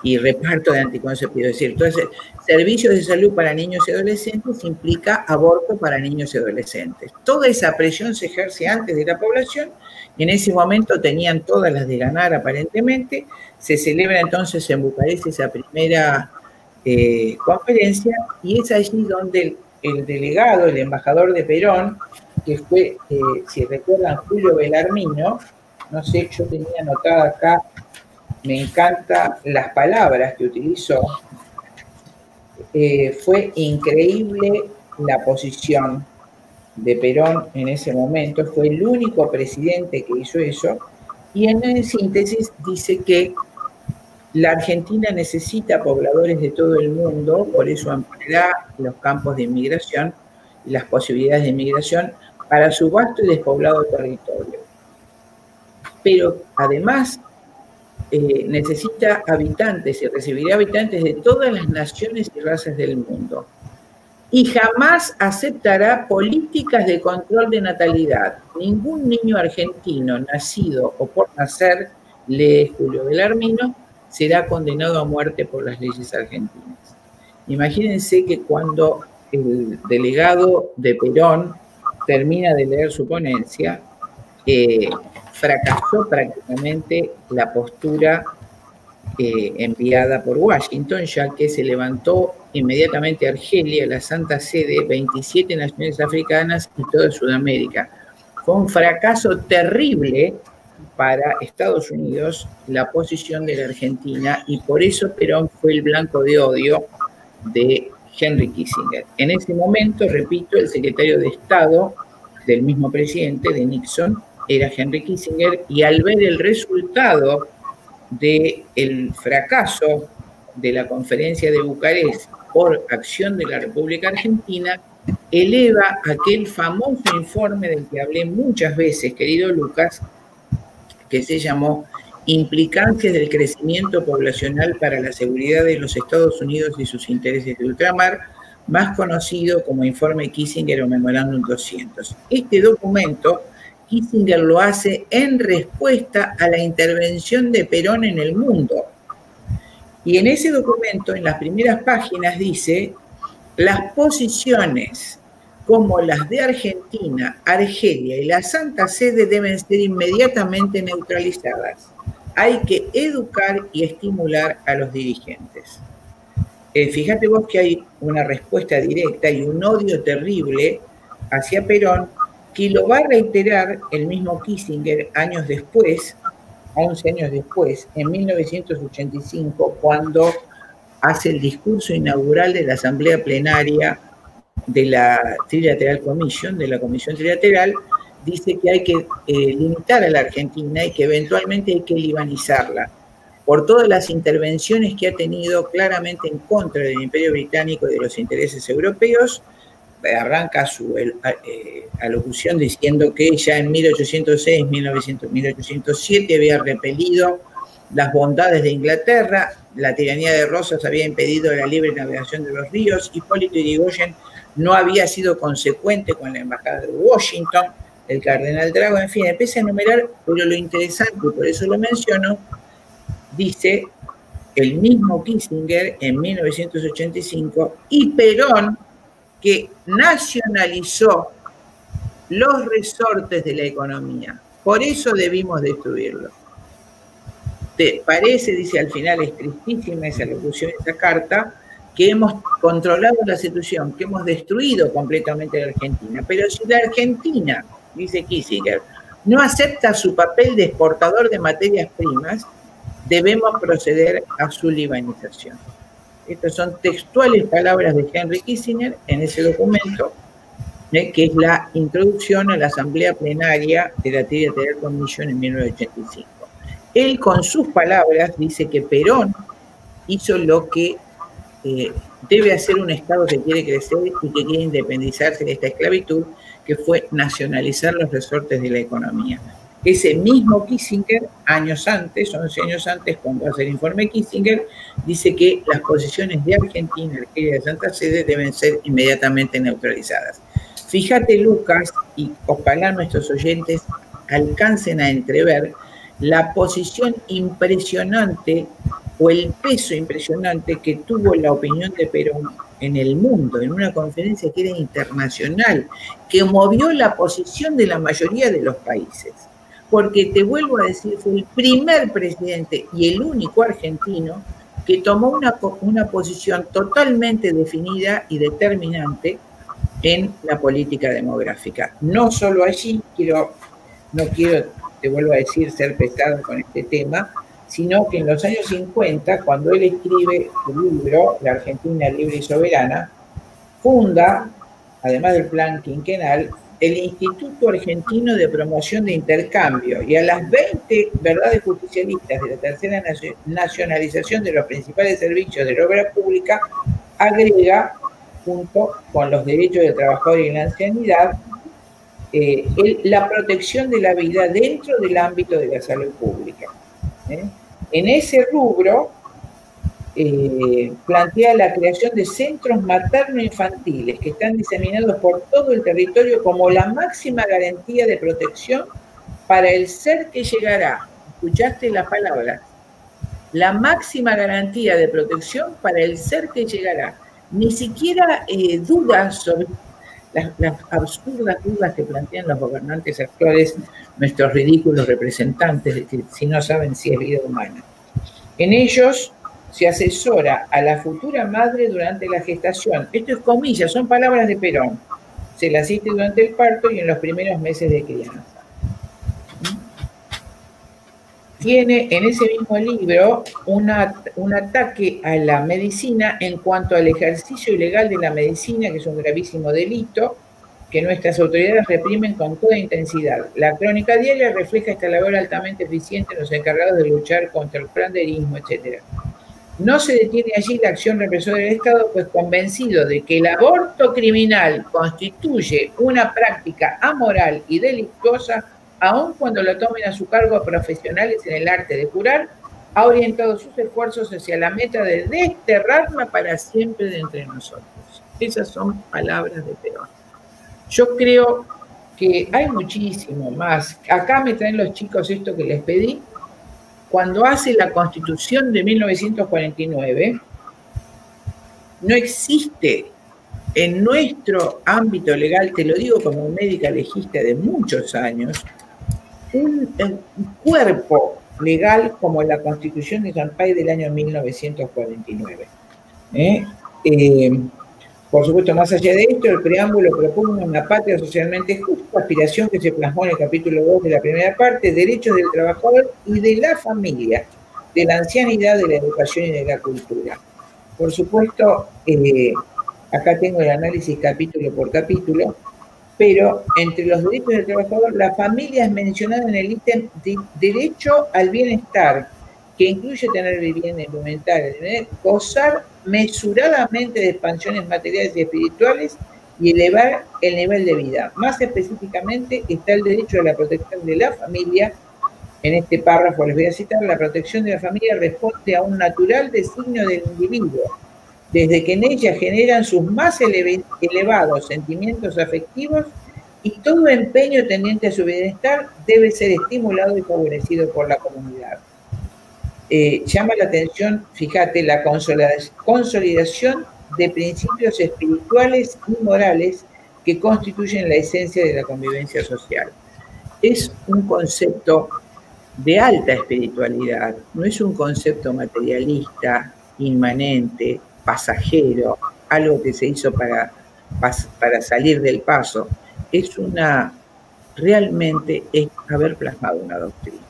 y reparto de anticonceptivos. Es decir, entonces, servicios de salud para niños y adolescentes implica aborto para niños y adolescentes. Toda esa presión se ejerce antes de la población. En ese momento tenían todas las de ganar, aparentemente. Se celebra entonces en Bucarest esa primera conferencia, y es allí donde el delegado, el embajador de Perón, que fue, si recuerdan, Julio Belarmino, no sé, yo tenía anotada acá, me encantan las palabras que utilizó, fue increíble la posición de Perón en ese momento, fue el único presidente que hizo eso, y en síntesis dice que la Argentina necesita pobladores de todo el mundo, por eso ampliará los campos de inmigración, y las posibilidades de migración para su vasto y despoblado territorio. Pero además necesita habitantes y recibirá habitantes de todas las naciones y razas del mundo. Y jamás aceptará políticas de control de natalidad. Ningún niño argentino nacido o por nacer, lee Julio Belarmino, será condenado a muerte por las leyes argentinas. Imagínense que cuando el delegado de Perón termina de leer su ponencia, fracasó prácticamente la postura enviada por Washington, ya que se levantó inmediatamente Argelia, la Santa Sede, 27 naciones africanas y toda Sudamérica. Fue un fracaso terrible para Estados Unidos la posición de la Argentina, y por eso Perón fue el blanco de odio de Henry Kissinger. En ese momento, repito, el secretario de Estado del mismo presidente, de Nixon, era Henry Kissinger, y al ver el resultado del fracaso de la conferencia de Bucarest por acción de la República Argentina, eleva aquel famoso informe del que hablé muchas veces, querido Lucas, que se llamó Implicancias del crecimiento poblacional para la seguridad de los Estados Unidos y sus intereses de ultramar, más conocido como Informe Kissinger o Memorándum 200. Este documento Kissinger lo hace en respuesta a la intervención de Perón en el mundo. Y en ese documento, en las primeras páginas, dice: las posiciones como las de Argentina, Argelia y la Santa Sede deben ser inmediatamente neutralizadas. Hay que educar y estimular a los dirigentes. Fíjate vos que hay una respuesta directa y un odio terrible hacia Perón, que lo va a reiterar el mismo Kissinger años después, 11 años después, en 1985, cuando hace el discurso inaugural de la Asamblea Plenaria de la Trilateral Commission, de la Comisión Trilateral. Dice que hay que limitar a la Argentina y que eventualmente hay que libanizarla por todas las intervenciones que ha tenido claramente en contra del Imperio Británico y de los intereses europeos. Arranca su alocución diciendo que ya en 1806, 1807 había repelido las bondades de Inglaterra, la tiranía de Rosas había impedido la libre navegación de los ríos, Hipólito Yrigoyen no había sido consecuente con la embajada de Washington, el cardenal Drago, en fin, empieza a enumerar, pero lo interesante, y por eso lo menciono, dice el mismo Kissinger en 1985, y Perón, que nacionalizó los resortes de la economía. Por eso debimos destruirlo. ¿Te parece, dice al final, es tristísima esa locución, esa carta, que hemos controlado la situación, que hemos destruido completamente la Argentina? Pero si la Argentina, dice Kissinger, no acepta su papel de exportador de materias primas, debemos proceder a su libanización. Estas son textuales palabras de Henry Kissinger en ese documento, que es la introducción a la Asamblea Plenaria de la Trilateral Commission en 1985. Él, con sus palabras, dice que Perón hizo lo que debe hacer un Estado que quiere crecer y que quiere independizarse de esta esclavitud, que fue nacionalizar los resortes de la economía. Ese mismo Kissinger, años antes, 11 años antes, cuando hace el informe Kissinger, dice que las posiciones de Argentina, Argelia y de Santa Sede deben ser inmediatamente neutralizadas. Fíjate, Lucas, y ojalá nuestros oyentes alcancen a entrever la posición impresionante o el peso impresionante que tuvo la opinión de Perón en el mundo, en una conferencia que era internacional, que movió la posición de la mayoría de los países. Porque, te vuelvo a decir, fue el primer presidente y el único argentino que tomó una posición totalmente definida y determinante en la política demográfica. No solo allí, no quiero, te vuelvo a decir, ser pesado con este tema, sino que en los años 50, cuando él escribe su libro, La Argentina Libre y Soberana, funda, además del plan quinquenal, el Instituto Argentino de Promoción de Intercambio, y a las 20 verdades justicialistas de la tercera nacionalización de los principales servicios de la obra pública, agrega junto con los derechos del trabajador y la ancianidad, la protección de la vida dentro del ámbito de la salud pública. En ese rubro plantea la creación de centros materno-infantiles que están diseminados por todo el territorio como la máxima garantía de protección para el ser que llegará. ¿Escuchaste las palabras? La máxima garantía de protección para el ser que llegará. Ni siquiera dudas sobre las absurdas dudas que plantean los gobernantes actuales, nuestros ridículos representantes, de que si no saben si es vida humana. En ellos se asesora a la futura madre durante la gestación. Esto es comillas, son palabras de Perón. Se la asiste durante el parto y en los primeros meses de crianza. Tiene en ese mismo libro un ataque a la medicina en cuanto al ejercicio ilegal de la medicina, que es un gravísimo delito que nuestras autoridades reprimen con toda intensidad. La crónica diaria refleja esta labor altamente eficiente en los encargados de luchar contra el panderismo, etc. No se detiene allí la acción represora del Estado, pues convencido de que el aborto criminal constituye una práctica amoral y delictuosa, aun cuando lo tomen a su cargo profesionales en el arte de curar, ha orientado sus esfuerzos hacia la meta de desterrarla para siempre de entre nosotros. Esas son palabras de Perón. Yo creo que hay muchísimo más. Acá me traen los chicos esto que les pedí. Cuando hace la Constitución de 1949, no existe en nuestro ámbito legal, te lo digo como médica legista de muchos años, un cuerpo legal como la Constitución de Champagne del año 1949. Por supuesto, más allá de esto, el preámbulo propone una patria socialmente justa, aspiración que se plasmó en el capítulo 2 de la primera parte, derechos del trabajador y de la familia, de la ancianidad, de la educación y de la cultura. Por supuesto, acá tengo el análisis capítulo por capítulo, pero entre los derechos del trabajador, la familia es mencionada en el ítem de derecho al bienestar, que incluye tener vivienda, indumentaria, gozar mesuradamente de expansiones materiales y espirituales y elevar el nivel de vida. Más específicamente está el derecho a la protección de la familia. En este párrafo les voy a citar: la protección de la familia responde a un natural designio del individuo, desde que en ella generan sus más elevados sentimientos afectivos, y todo empeño tendiente a su bienestar debe ser estimulado y favorecido por la comunidad. Llama la atención, fíjate, la consolidación de principios espirituales y morales que constituyen la esencia de la convivencia social. Es un concepto de alta espiritualidad, no es un concepto materialista, inmanente, pasajero, algo que se hizo para salir del paso. Realmente es haber plasmado una doctrina.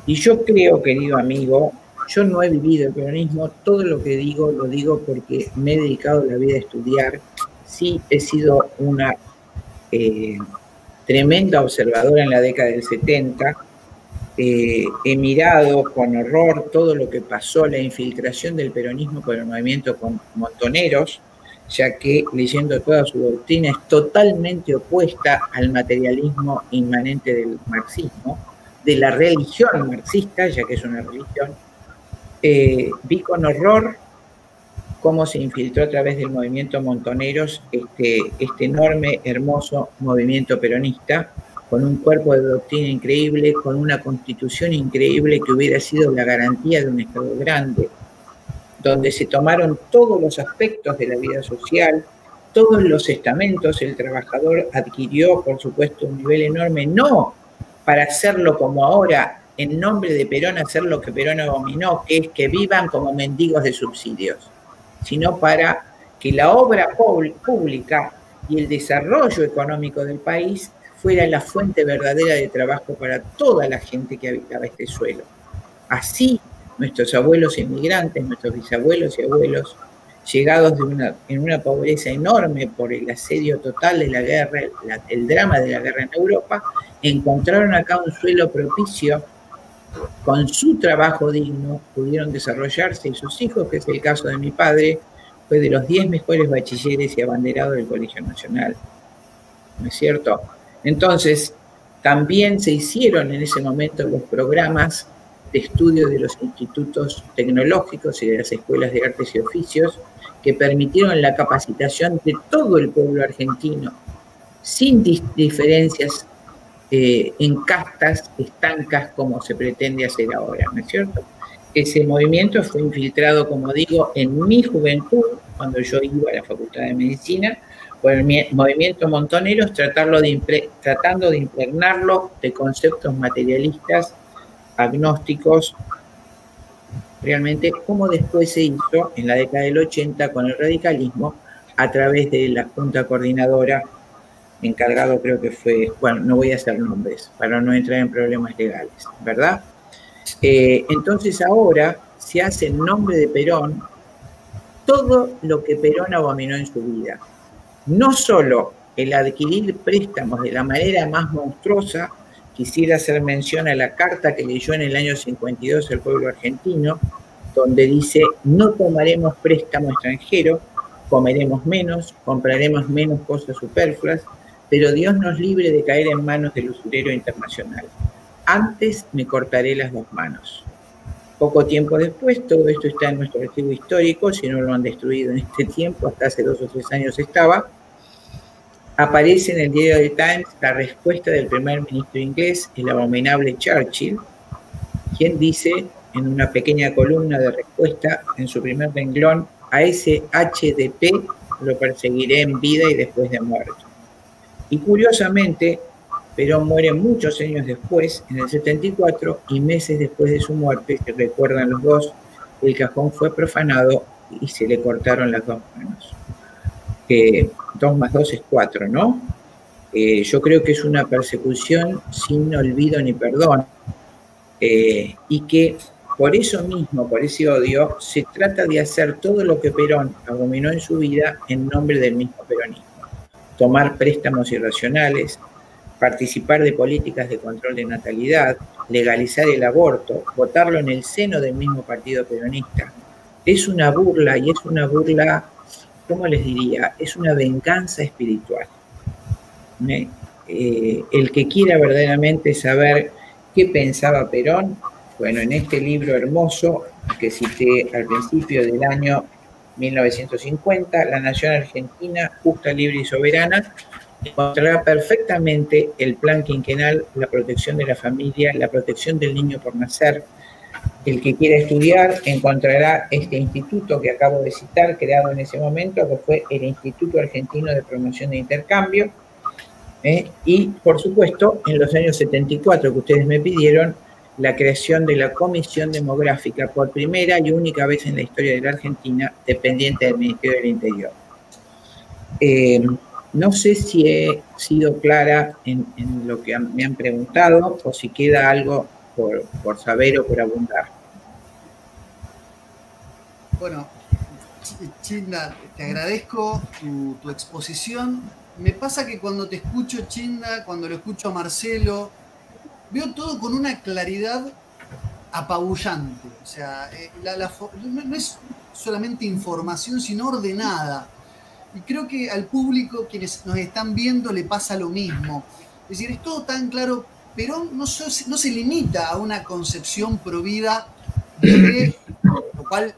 Y yo creo, querido amigo, yo no he vivido el peronismo, todo lo que digo lo digo porque me he dedicado la vida a estudiar. Sí, he sido una tremenda observadora en la década del 70, he mirado con horror todo lo que pasó, la infiltración del peronismo por el movimiento con Montoneros, ya que leyendo toda su doctrina es totalmente opuesta al materialismo inmanente del marxismo, de la religión marxista, ya que es una religión. Vi con horror cómo se infiltró a través del movimiento Montoneros este enorme, hermoso movimiento peronista, con un cuerpo de doctrina increíble, con una constitución increíble que hubiera sido la garantía de un Estado grande, donde se tomaron todos los aspectos de la vida social, todos los estamentos. El trabajador adquirió, por supuesto, un nivel enorme, no para hacerlo como ahora, en nombre de Perón, hacer lo que Perón abominó, que es que vivan como mendigos de subsidios, sino para que la obra pública y el desarrollo económico del país fuera la fuente verdadera de trabajo para toda la gente que habitaba este suelo. Así, nuestros abuelos inmigrantes, nuestros bisabuelos y abuelos, llegados en una pobreza enorme por el asedio total de la guerra, el drama de la guerra en Europa, encontraron acá un suelo propicio. Con su trabajo digno pudieron desarrollarse, y sus hijos, que es el caso de mi padre, fue de los 10 mejores bachilleres y abanderado del Colegio Nacional, ¿no es cierto? Entonces, también se hicieron en ese momento los programas de estudio de los institutos tecnológicos y de las escuelas de artes y oficios que permitieron la capacitación de todo el pueblo argentino, sin diferencias en castas estancas como se pretende hacer ahora, ¿no es cierto? Ese movimiento fue infiltrado, como digo, en mi juventud, cuando yo iba a la Facultad de Medicina, por el movimiento Montoneros, tratando de impregnarlo de conceptos materialistas, agnósticos, realmente como después se hizo en la década del 80 con el radicalismo a través de la Junta Coordinadora, encargado creo que fue, bueno, no voy a hacer nombres para no entrar en problemas legales, ¿verdad? Entonces ahora se hace en nombre de Perón todo lo que Perón abominó en su vida. No solo el adquirir préstamos de la manera más monstruosa, quisiera hacer mención a la carta que leyó en el año 52 el pueblo argentino, donde dice: no tomaremos préstamo extranjero, comeremos menos, compraremos menos cosas superfluas, pero Dios nos libre de caer en manos del usurero internacional. Antes me cortaré las 2 manos. Poco tiempo después, todo esto está en nuestro archivo histórico, si no lo han destruido en este tiempo, hasta hace 2 o 3 años estaba, aparece en el diario The Times la respuesta del primer ministro inglés, el abominable Churchill, quien dice en una pequeña columna de respuesta en su primer renglón: a ese HDP lo perseguiré en vida y después de muerto. Y curiosamente, Perón muere muchos años después, en el 74, y meses después de su muerte, se recuerdan los dos, el cajón fue profanado y se le cortaron las 2 manos. 2 más 2 es 4, ¿no? Yo creo que es una persecución sin olvido ni perdón, y que por eso mismo, por ese odio, se trata de hacer todo lo que Perón abominó en su vida en nombre del mismo peronismo. Tomar préstamos irracionales, participar de políticas de control de natalidad, legalizar el aborto, votarlo en el seno del mismo partido peronista. Es una burla, y es una burla, ¿cómo les diría? Es una venganza espiritual. El que quiera verdaderamente saber qué pensaba Perón, bueno, en este libro hermoso que cité al principio del año 1950, La Nación Argentina, Justa, Libre y Soberana, encontrará perfectamente el plan quinquenal, la protección de la familia, la protección del niño por nacer. El que quiera estudiar encontrará este instituto que acabo de citar, creado en ese momento, que fue el Instituto Argentino de Promoción de Intercambio. Y, por supuesto, en los años 74, que ustedes me pidieron, la creación de la Comisión Demográfica, por primera y única vez en la historia de la Argentina, dependiente del Ministerio del Interior. No sé si he sido clara en lo que me han preguntado o si queda algo por saber o por abundar. Bueno, Chinda, te agradezco tu exposición. Me pasa que cuando te escucho, Chinda, cuando lo escucho a Marcelo, veo todo con una claridad apabullante. O sea, no es solamente información, sino ordenada. Y creo que al público, quienes nos están viendo, le pasa lo mismo. Es decir, es todo tan claro. Perón no se limita a una concepción provida, lo cual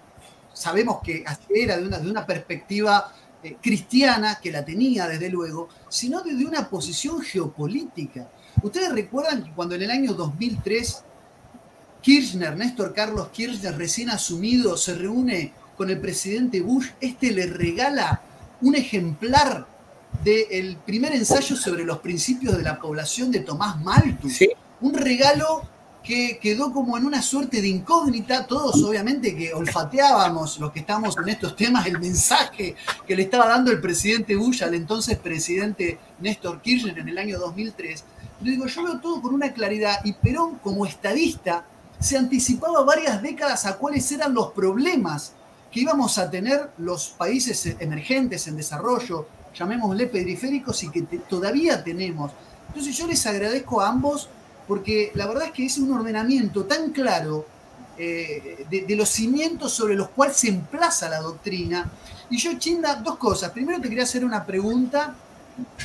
sabemos que era de una perspectiva cristiana, que la tenía desde luego, sino desde una posición geopolítica. Ustedes recuerdan que cuando en el año 2003 Néstor Carlos Kirchner, recién asumido, se reúne con el presidente Bush, le regala un ejemplar del primer ensayo sobre los principios de la población de Tomás Malthus. Sí. Un regalo que quedó como en una suerte de incógnita. Todos obviamente que olfateábamos, los que estamos en estos temas, el mensaje que le estaba dando el presidente Bush al entonces presidente Néstor Kirchner en el año 2003. Yo digo, yo veo todo con una claridad, y Perón, como estadista, se anticipaba varias décadas a cuáles eran los problemas que íbamos a tener los países emergentes en desarrollo, llamémosle periféricos, y que todavía tenemos. Entonces yo les agradezco a ambos, porque la verdad es que es un ordenamiento tan claro de los cimientos sobre los cuales se emplaza la doctrina. Y yo, Chinda, dos cosas. Primero te quería hacer una pregunta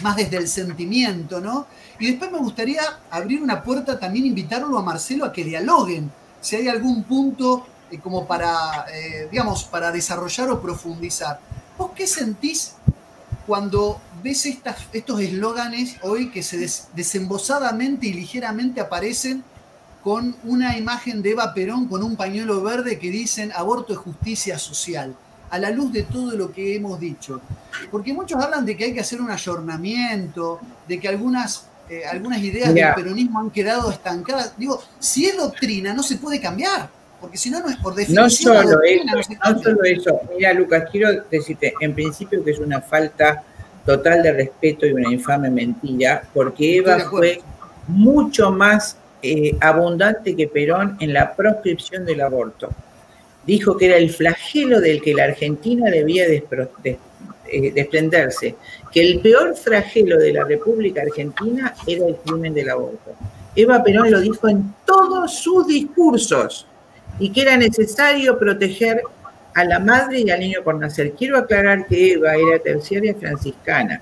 más desde el sentimiento, ¿no? Y después me gustaría abrir una puerta, también invitarlo a Marcelo a que dialoguen, si hay algún punto como para, digamos, para desarrollar o profundizar. ¿Vos qué sentís cuando ves estos eslóganes hoy que se desembosadamente y ligeramente aparecen con una imagen de Eva Perón con un pañuelo verde que dicen aborto es justicia social, a la luz de todo lo que hemos dicho? Porque muchos hablan de que hay que hacer un ayornamiento, de que algunas ideas del peronismo han quedado estancadas. Digo, si es doctrina, no se puede cambiar, porque si no, no es por definición. No solo eso. Mira, Lucas, quiero decirte, en principio, que es una falta total de respeto y una infame mentira, porque Eva fue mucho más abundante que Perón en la proscripción del aborto. Dijo que era el flagelo del que la Argentina debía desprenderse, que el peor flagelo de la República Argentina era el crimen del aborto. Eva Perón lo dijo en todos sus discursos, y que era necesario proteger a la madre y al niño por nacer. Quiero aclarar que Eva era terciaria franciscana.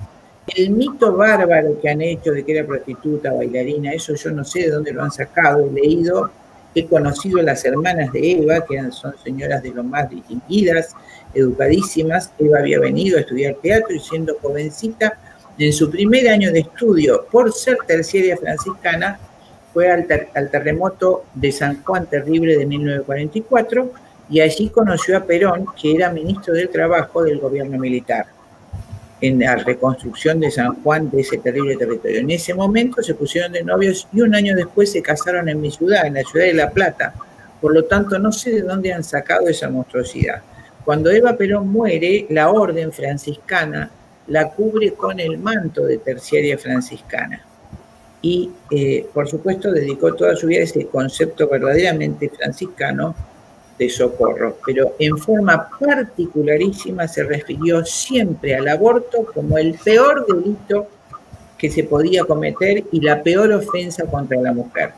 El mito bárbaro que han hecho de que era prostituta, bailarina, eso yo no sé de dónde lo han sacado. He leído, he conocido a las hermanas de Eva, que son señoras de lo más distinguidas, educadísimas. Eva había venido a estudiar teatro y, siendo jovencita, en su primer año de estudio, por ser terciaria franciscana, fue al terremoto de San Juan terrible de 1944, y allí conoció a Perón, que era ministro del Trabajo del gobierno militar, en la reconstrucción de San Juan, de ese terrible territorio. En ese momento se pusieron de novios y un año después se casaron en mi ciudad, en la ciudad de La Plata. Por lo tanto, no sé de dónde han sacado esa monstruosidad. Cuando Eva Perón muere, la orden franciscana la cubre con el manto de terciaria franciscana. Y, por supuesto, dedicó toda su vida a ese concepto verdaderamente franciscano de socorro, pero en forma particularísima se refirió siempre al aborto como el peor delito que se podía cometer y la peor ofensa contra la mujer.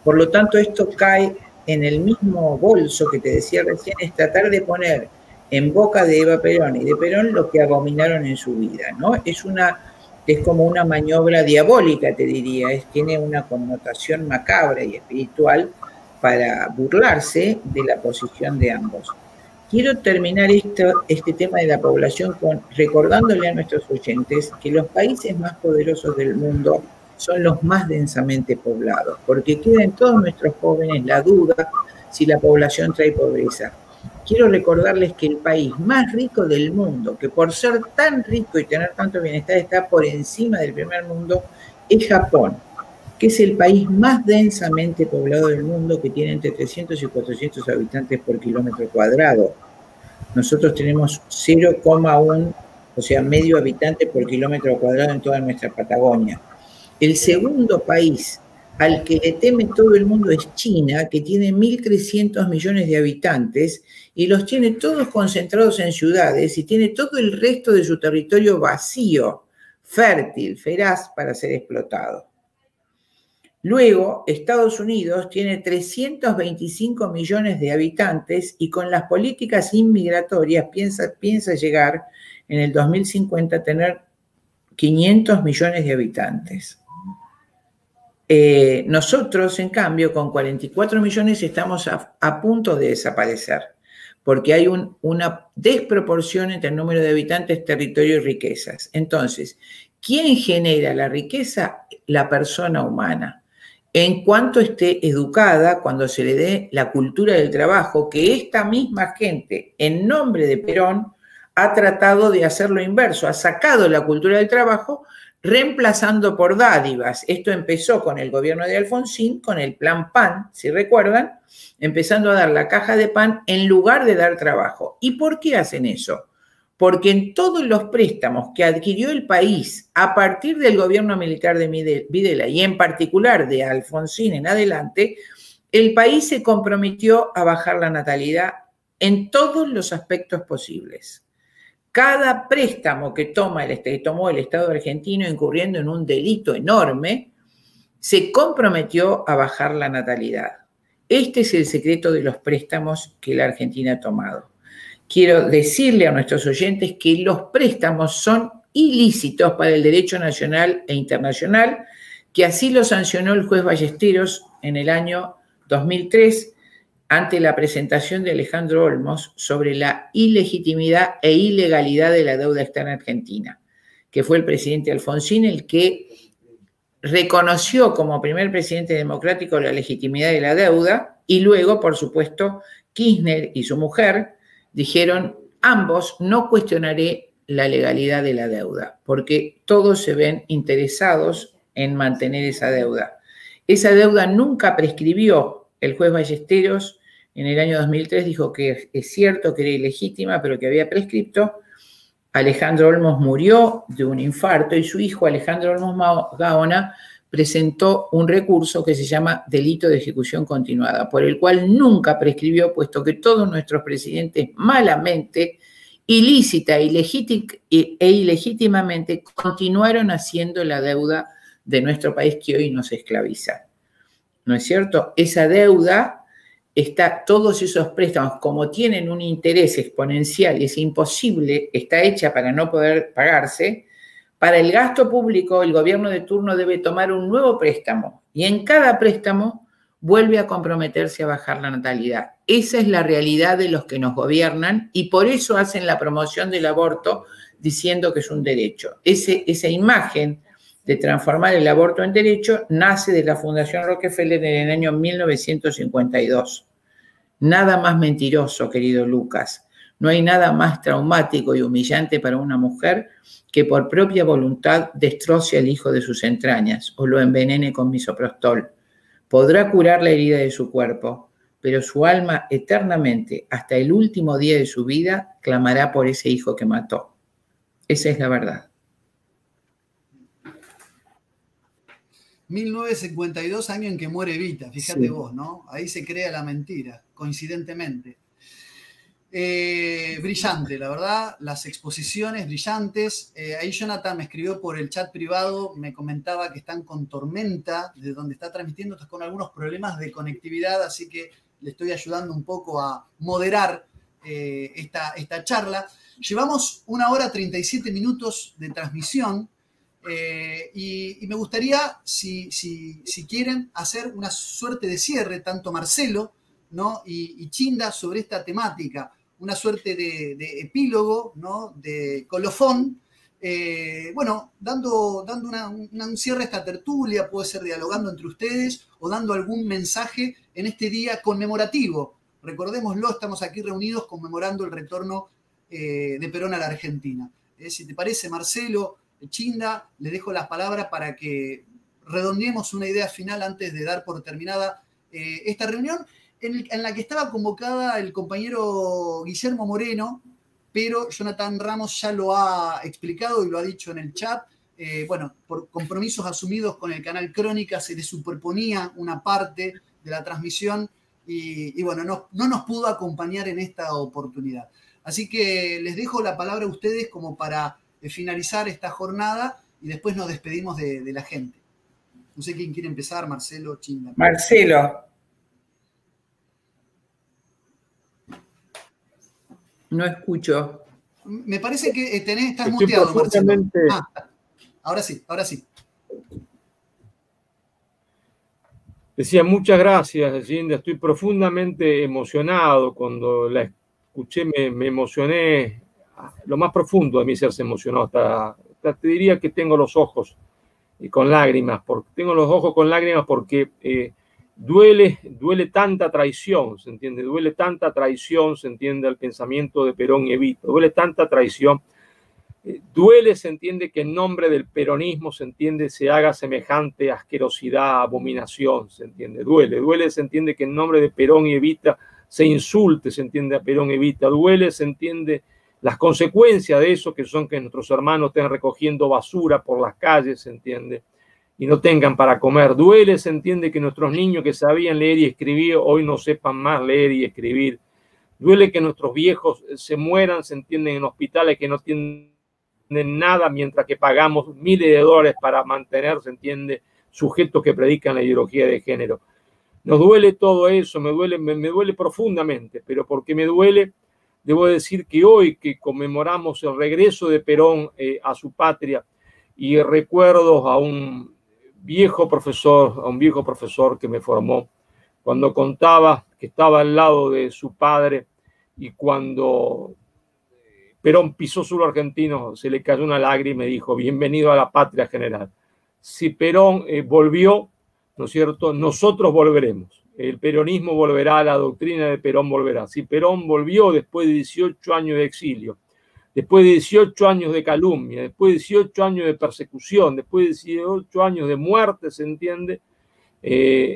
Por lo tanto, esto cae en el mismo bolso que te decía recién, es tratar de poner en boca de Eva Perón y de Perón lo que abominaron en su vida, ¿no? Es como una maniobra diabólica, te diría, tiene una connotación macabra y espiritual para burlarse de la posición de ambos. Quiero terminar este tema de la población recordándole a nuestros oyentes que los países más poderosos del mundo son los más densamente poblados, porque queda en todos nuestros jóvenes la duda si la población trae pobreza. Quiero recordarles que el país más rico del mundo, que por ser tan rico y tener tanto bienestar está por encima del primer mundo, es Japón, que es el país más densamente poblado del mundo, que tiene entre 300 y 400 habitantes por kilómetro cuadrado. Nosotros tenemos 0,1, o sea, medio habitante por kilómetro cuadrado en toda nuestra Patagonia. El segundo país al que le teme todo el mundo es China, que tiene 1.300 millones de habitantes y los tiene todos concentrados en ciudades y tiene todo el resto de su territorio vacío, fértil, feraz para ser explotado. Luego, Estados Unidos tiene 325 millones de habitantes y con las políticas inmigratorias piensa llegar en el 2050 a tener 500 millones de habitantes. Nosotros, en cambio, con 44 millones estamos a punto de desaparecer, porque hay una desproporción entre el número de habitantes, territorio y riquezas. Entonces, ¿quién genera la riqueza? La persona humana. En cuanto esté educada, cuando se le dé la cultura del trabajo, que esta misma gente, en nombre de Perón, ha tratado de hacer lo inverso, ha sacado la cultura del trabajo, reemplazando por dádivas. Esto empezó con el gobierno de Alfonsín, con el plan PAN, si recuerdan, empezando a dar la caja de pan en lugar de dar trabajo. ¿Y por qué hacen eso? Porque en todos los préstamos que adquirió el país a partir del gobierno militar de Videla y en particular de Alfonsín en adelante, el país se comprometió a bajar la natalidad en todos los aspectos posibles. Cada préstamo que tomó el Estado argentino, incurriendo en un delito enorme, se comprometió a bajar la natalidad. Este es el secreto de los préstamos que la Argentina ha tomado. Quiero decirle a nuestros oyentes que los préstamos son ilícitos para el derecho nacional e internacional, que así lo sancionó el juez Ballesteros en el año 2003 ante la presentación de Alejandro Olmos sobre la ilegitimidad e ilegalidad de la deuda externa argentina, que fue el presidente Alfonsín el que reconoció como primer presidente democrático la legitimidad de la deuda, y luego, por supuesto, Kirchner y su mujer dijeron: ambos, no cuestionaré la legalidad de la deuda, porque todos se ven interesados en mantener esa deuda. Esa deuda nunca prescribió. El juez Ballesteros en el año 2003 dijo que es cierto que era ilegítima, pero que había prescripto. Alejandro Olmos murió de un infarto y su hijo Alejandro Olmos Gaona presentó un recurso que se llama delito de ejecución continuada, por el cual nunca prescribió, puesto que todos nuestros presidentes malamente, ilícita e ilegítimamente continuaron haciendo la deuda de nuestro país que hoy nos esclaviza. ¿No es cierto? Esa deuda está, todos esos préstamos, como tienen un interés exponencial y es imposible, está hecha para no poder pagarse. Para el gasto público, el gobierno de turno debe tomar un nuevo préstamo y en cada préstamo vuelve a comprometerse a bajar la natalidad. Esa es la realidad de los que nos gobiernan y por eso hacen la promoción del aborto diciendo que es un derecho. Esa imagen de transformar el aborto en derecho nace de la Fundación Rockefeller en el año 1952. Nada más mentiroso, querido Lucas. No hay nada más traumático y humillante para una mujer que por propia voluntad destroce al hijo de sus entrañas o lo envenene con misoprostol. Podrá curar la herida de su cuerpo, pero su alma eternamente, hasta el último día de su vida, clamará por ese hijo que mató. Esa es la verdad. 1952, año en que muere Evita, fíjate vos, ¿no? Ahí se crea la mentira, coincidentemente. Brillante, la verdad, las exposiciones brillantes. Ahí Jonathan me escribió por el chat privado, me comentaba que están con tormenta, de donde está transmitiendo, está con algunos problemas de conectividad, así que le estoy ayudando un poco a moderar esta charla. Llevamos 1 hora 37 minutos de transmisión. Y me gustaría, si quieren, hacer una suerte de cierre, tanto Marcelo, ¿no? y Chinda, sobre esta temática, una suerte de epílogo, ¿no? de colofón, bueno, dando un cierre a esta tertulia, puede ser dialogando entre ustedes o dando algún mensaje en este día conmemorativo. Recordémoslo, estamos aquí reunidos conmemorando el retorno de Perón a la Argentina. Si te parece, Marcelo, Chinda, le dejo las palabras para que redondeemos una idea final antes de dar por terminada esta reunión, en la que estaba convocada el compañero Guillermo Moreno, pero Jonathan Ramos ya lo ha explicado y lo ha dicho en el chat. Bueno, por compromisos asumidos con el canal Crónica se le superponía una parte de la transmisión y bueno, no nos pudo acompañar en esta oportunidad. Así que les dejo la palabra a ustedes como para finalizar esta jornada y después nos despedimos de la gente. No sé quién quiere empezar, Marcelo, Chinda. Marcelo. No escucho. Me parece que estás muteado, Marcelo. Ahora sí. Decía, muchas gracias, Chinda. Estoy profundamente emocionado. Cuando la escuché me emocioné. Lo más profundo de mi ser se emocionó. Hasta te diría que tengo los ojos con lágrimas. Tengo los ojos con lágrimas porque duele tanta traición, ¿se entiende? Duele tanta traición, ¿se entiende? Al pensamiento de Perón y Evita. Duele tanta traición. Duele, se entiende, que en nombre del peronismo, se entiende, se haga semejante asquerosidad, abominación, se entiende. Duele, se entiende, que en nombre de Perón y Evita se insulte, se entiende, a Perón y Evita. Duele, se entiende, las consecuencias de eso, que son que nuestros hermanos estén recogiendo basura por las calles, se entiende, y no tengan para comer. Duele, se entiende, que nuestros niños que sabían leer y escribir hoy no sepan más leer y escribir. Duele que nuestros viejos se mueran, se entiende, en hospitales que no tienen nada, mientras que pagamos miles de dólares para mantener, se entiende, sujetos que predican la ideología de género. Nos duele todo eso, me duele profundamente, pero porque me duele, debo decir que hoy que conmemoramos el regreso de Perón a su patria y recuerdo a un viejo profesor que me formó, cuando contaba que estaba al lado de su padre y cuando Perón pisó suelo argentino, se le cayó una lágrima y dijo: bienvenido a la patria, general. Si Perón volvió, ¿no es cierto?, nosotros volveremos. El peronismo volverá, la doctrina de Perón volverá. Si Perón volvió después de 18 años de exilio, después de 18 años de calumnia, después de 18 años de persecución, después de 18 años de muerte, ¿se entiende?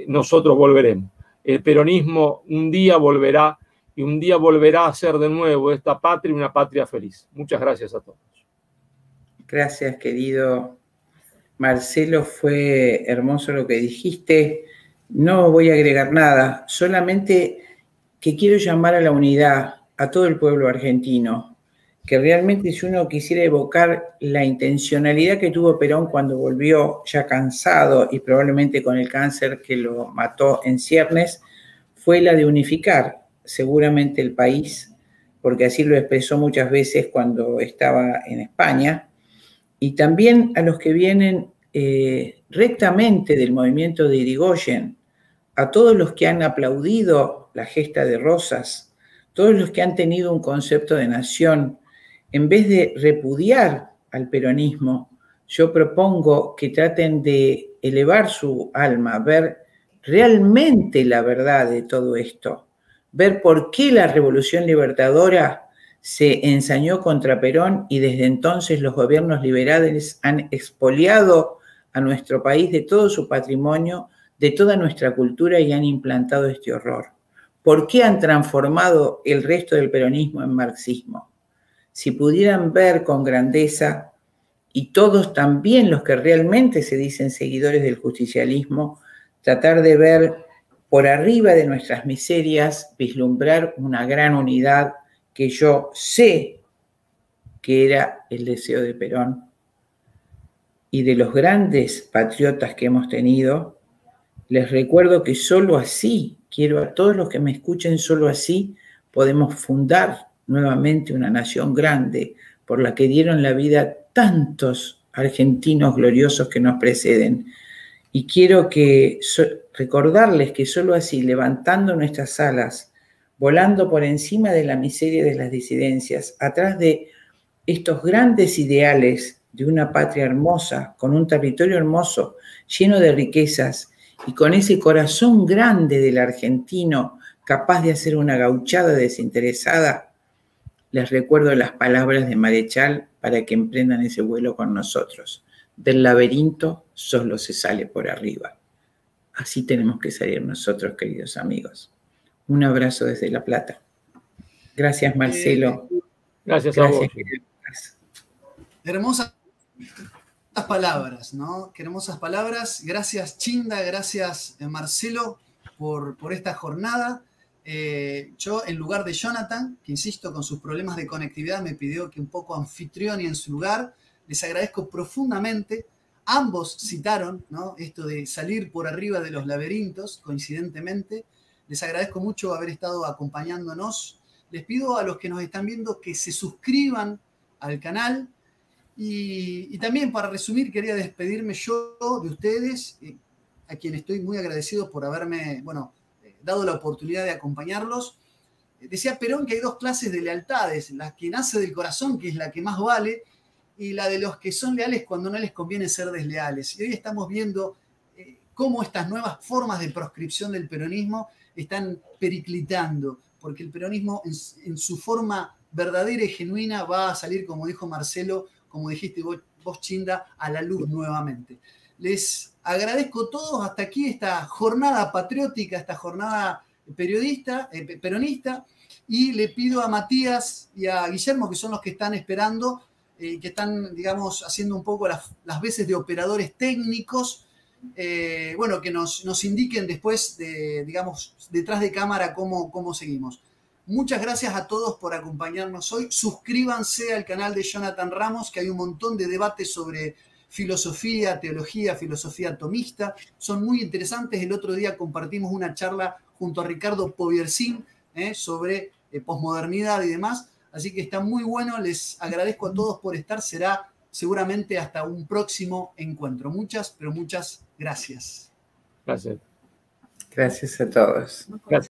Nosotros volveremos. El peronismo un día volverá y un día volverá a ser de nuevo esta patria una patria feliz. Muchas gracias a todos. Gracias, querido Marcelo, fue hermoso lo que dijiste. No voy a agregar nada, solamente que quiero llamar a la unidad a todo el pueblo argentino, que realmente si uno quisiera evocar la intencionalidad que tuvo Perón cuando volvió ya cansado y probablemente con el cáncer que lo mató en ciernes, fue la de unificar seguramente el país, porque así lo expresó muchas veces cuando estaba en España, y también a los que vienen rectamente del movimiento de Irigoyen, a todos los que han aplaudido la gesta de Rosas, todos los que han tenido un concepto de nación, en vez de repudiar al peronismo, yo propongo que traten de elevar su alma, ver realmente la verdad de todo esto, ver por qué la Revolución Libertadora se ensañó contra Perón y desde entonces los gobiernos liberales han expoliado a nuestro país de todo su patrimonio, de toda nuestra cultura y han implantado este horror. ¿Por qué han transformado el resto del peronismo en marxismo? Si pudieran ver con grandeza, y todos también los que realmente se dicen seguidores del justicialismo, tratar de ver por arriba de nuestras miserias, vislumbrar una gran unidad que yo sé que era el deseo de Perón y de los grandes patriotas que hemos tenido. Les recuerdo que solo así, quiero a todos los que me escuchen, solo así podemos fundar nuevamente una nación grande por la que dieron la vida tantos argentinos gloriosos que nos preceden. Y quiero recordarles que solo así, levantando nuestras alas, volando por encima de la miseria de las disidencias, atrás de estos grandes ideales de una patria hermosa, con un territorio hermoso, lleno de riquezas, y con ese corazón grande del argentino, capaz de hacer una gauchada desinteresada, les recuerdo las palabras de Marechal para que emprendan ese vuelo con nosotros. Del laberinto solo se sale por arriba. Así tenemos que salir nosotros, queridos amigos. Un abrazo desde La Plata. Gracias, Marcelo. Gracias a vos. Hermosas palabras, ¿no? Qué hermosas palabras. Gracias, Chinda. Gracias, Marcelo, por esta jornada. Yo, en lugar de Jonathan, que insisto, con sus problemas de conectividad, me pidió que un poco anfitrione en su lugar, les agradezco profundamente. Ambos citaron, ¿no?, esto de salir por arriba de los laberintos, coincidentemente. Les agradezco mucho haber estado acompañándonos. Les pido a los que nos están viendo que se suscriban al canal. Y también, para resumir, quería despedirme yo de ustedes, a quien estoy muy agradecido por haberme, dado la oportunidad de acompañarlos. Decía Perón que hay dos clases de lealtades: la que nace del corazón, que es la que más vale, y la de los que son leales cuando no les conviene ser desleales. Y hoy estamos viendo cómo estas nuevas formas de proscripción del peronismo están periclitando, porque el peronismo en su forma verdadera y genuina va a salir, como dijo Marcelo, como dijiste vos, Chinda, a la luz nuevamente. Les agradezco a todos hasta aquí esta jornada patriótica, esta jornada peronista, y le pido a Matías y a Guillermo, que son los que están esperando, que están, digamos, haciendo un poco las veces de operadores técnicos, que nos indiquen después, digamos, detrás de cámara cómo seguimos. Muchas gracias a todos por acompañarnos hoy. Suscríbanse al canal de Jonathan Ramos, que hay un montón de debates sobre filosofía, teología, filosofía tomista. Son muy interesantes. El otro día compartimos una charla junto a Ricardo Poviersin sobre posmodernidad y demás. Así que está muy bueno. Les agradezco a todos por estar. Será seguramente hasta un próximo encuentro. Muchas, pero muchas gracias. Gracias. Gracias a todos. Gracias.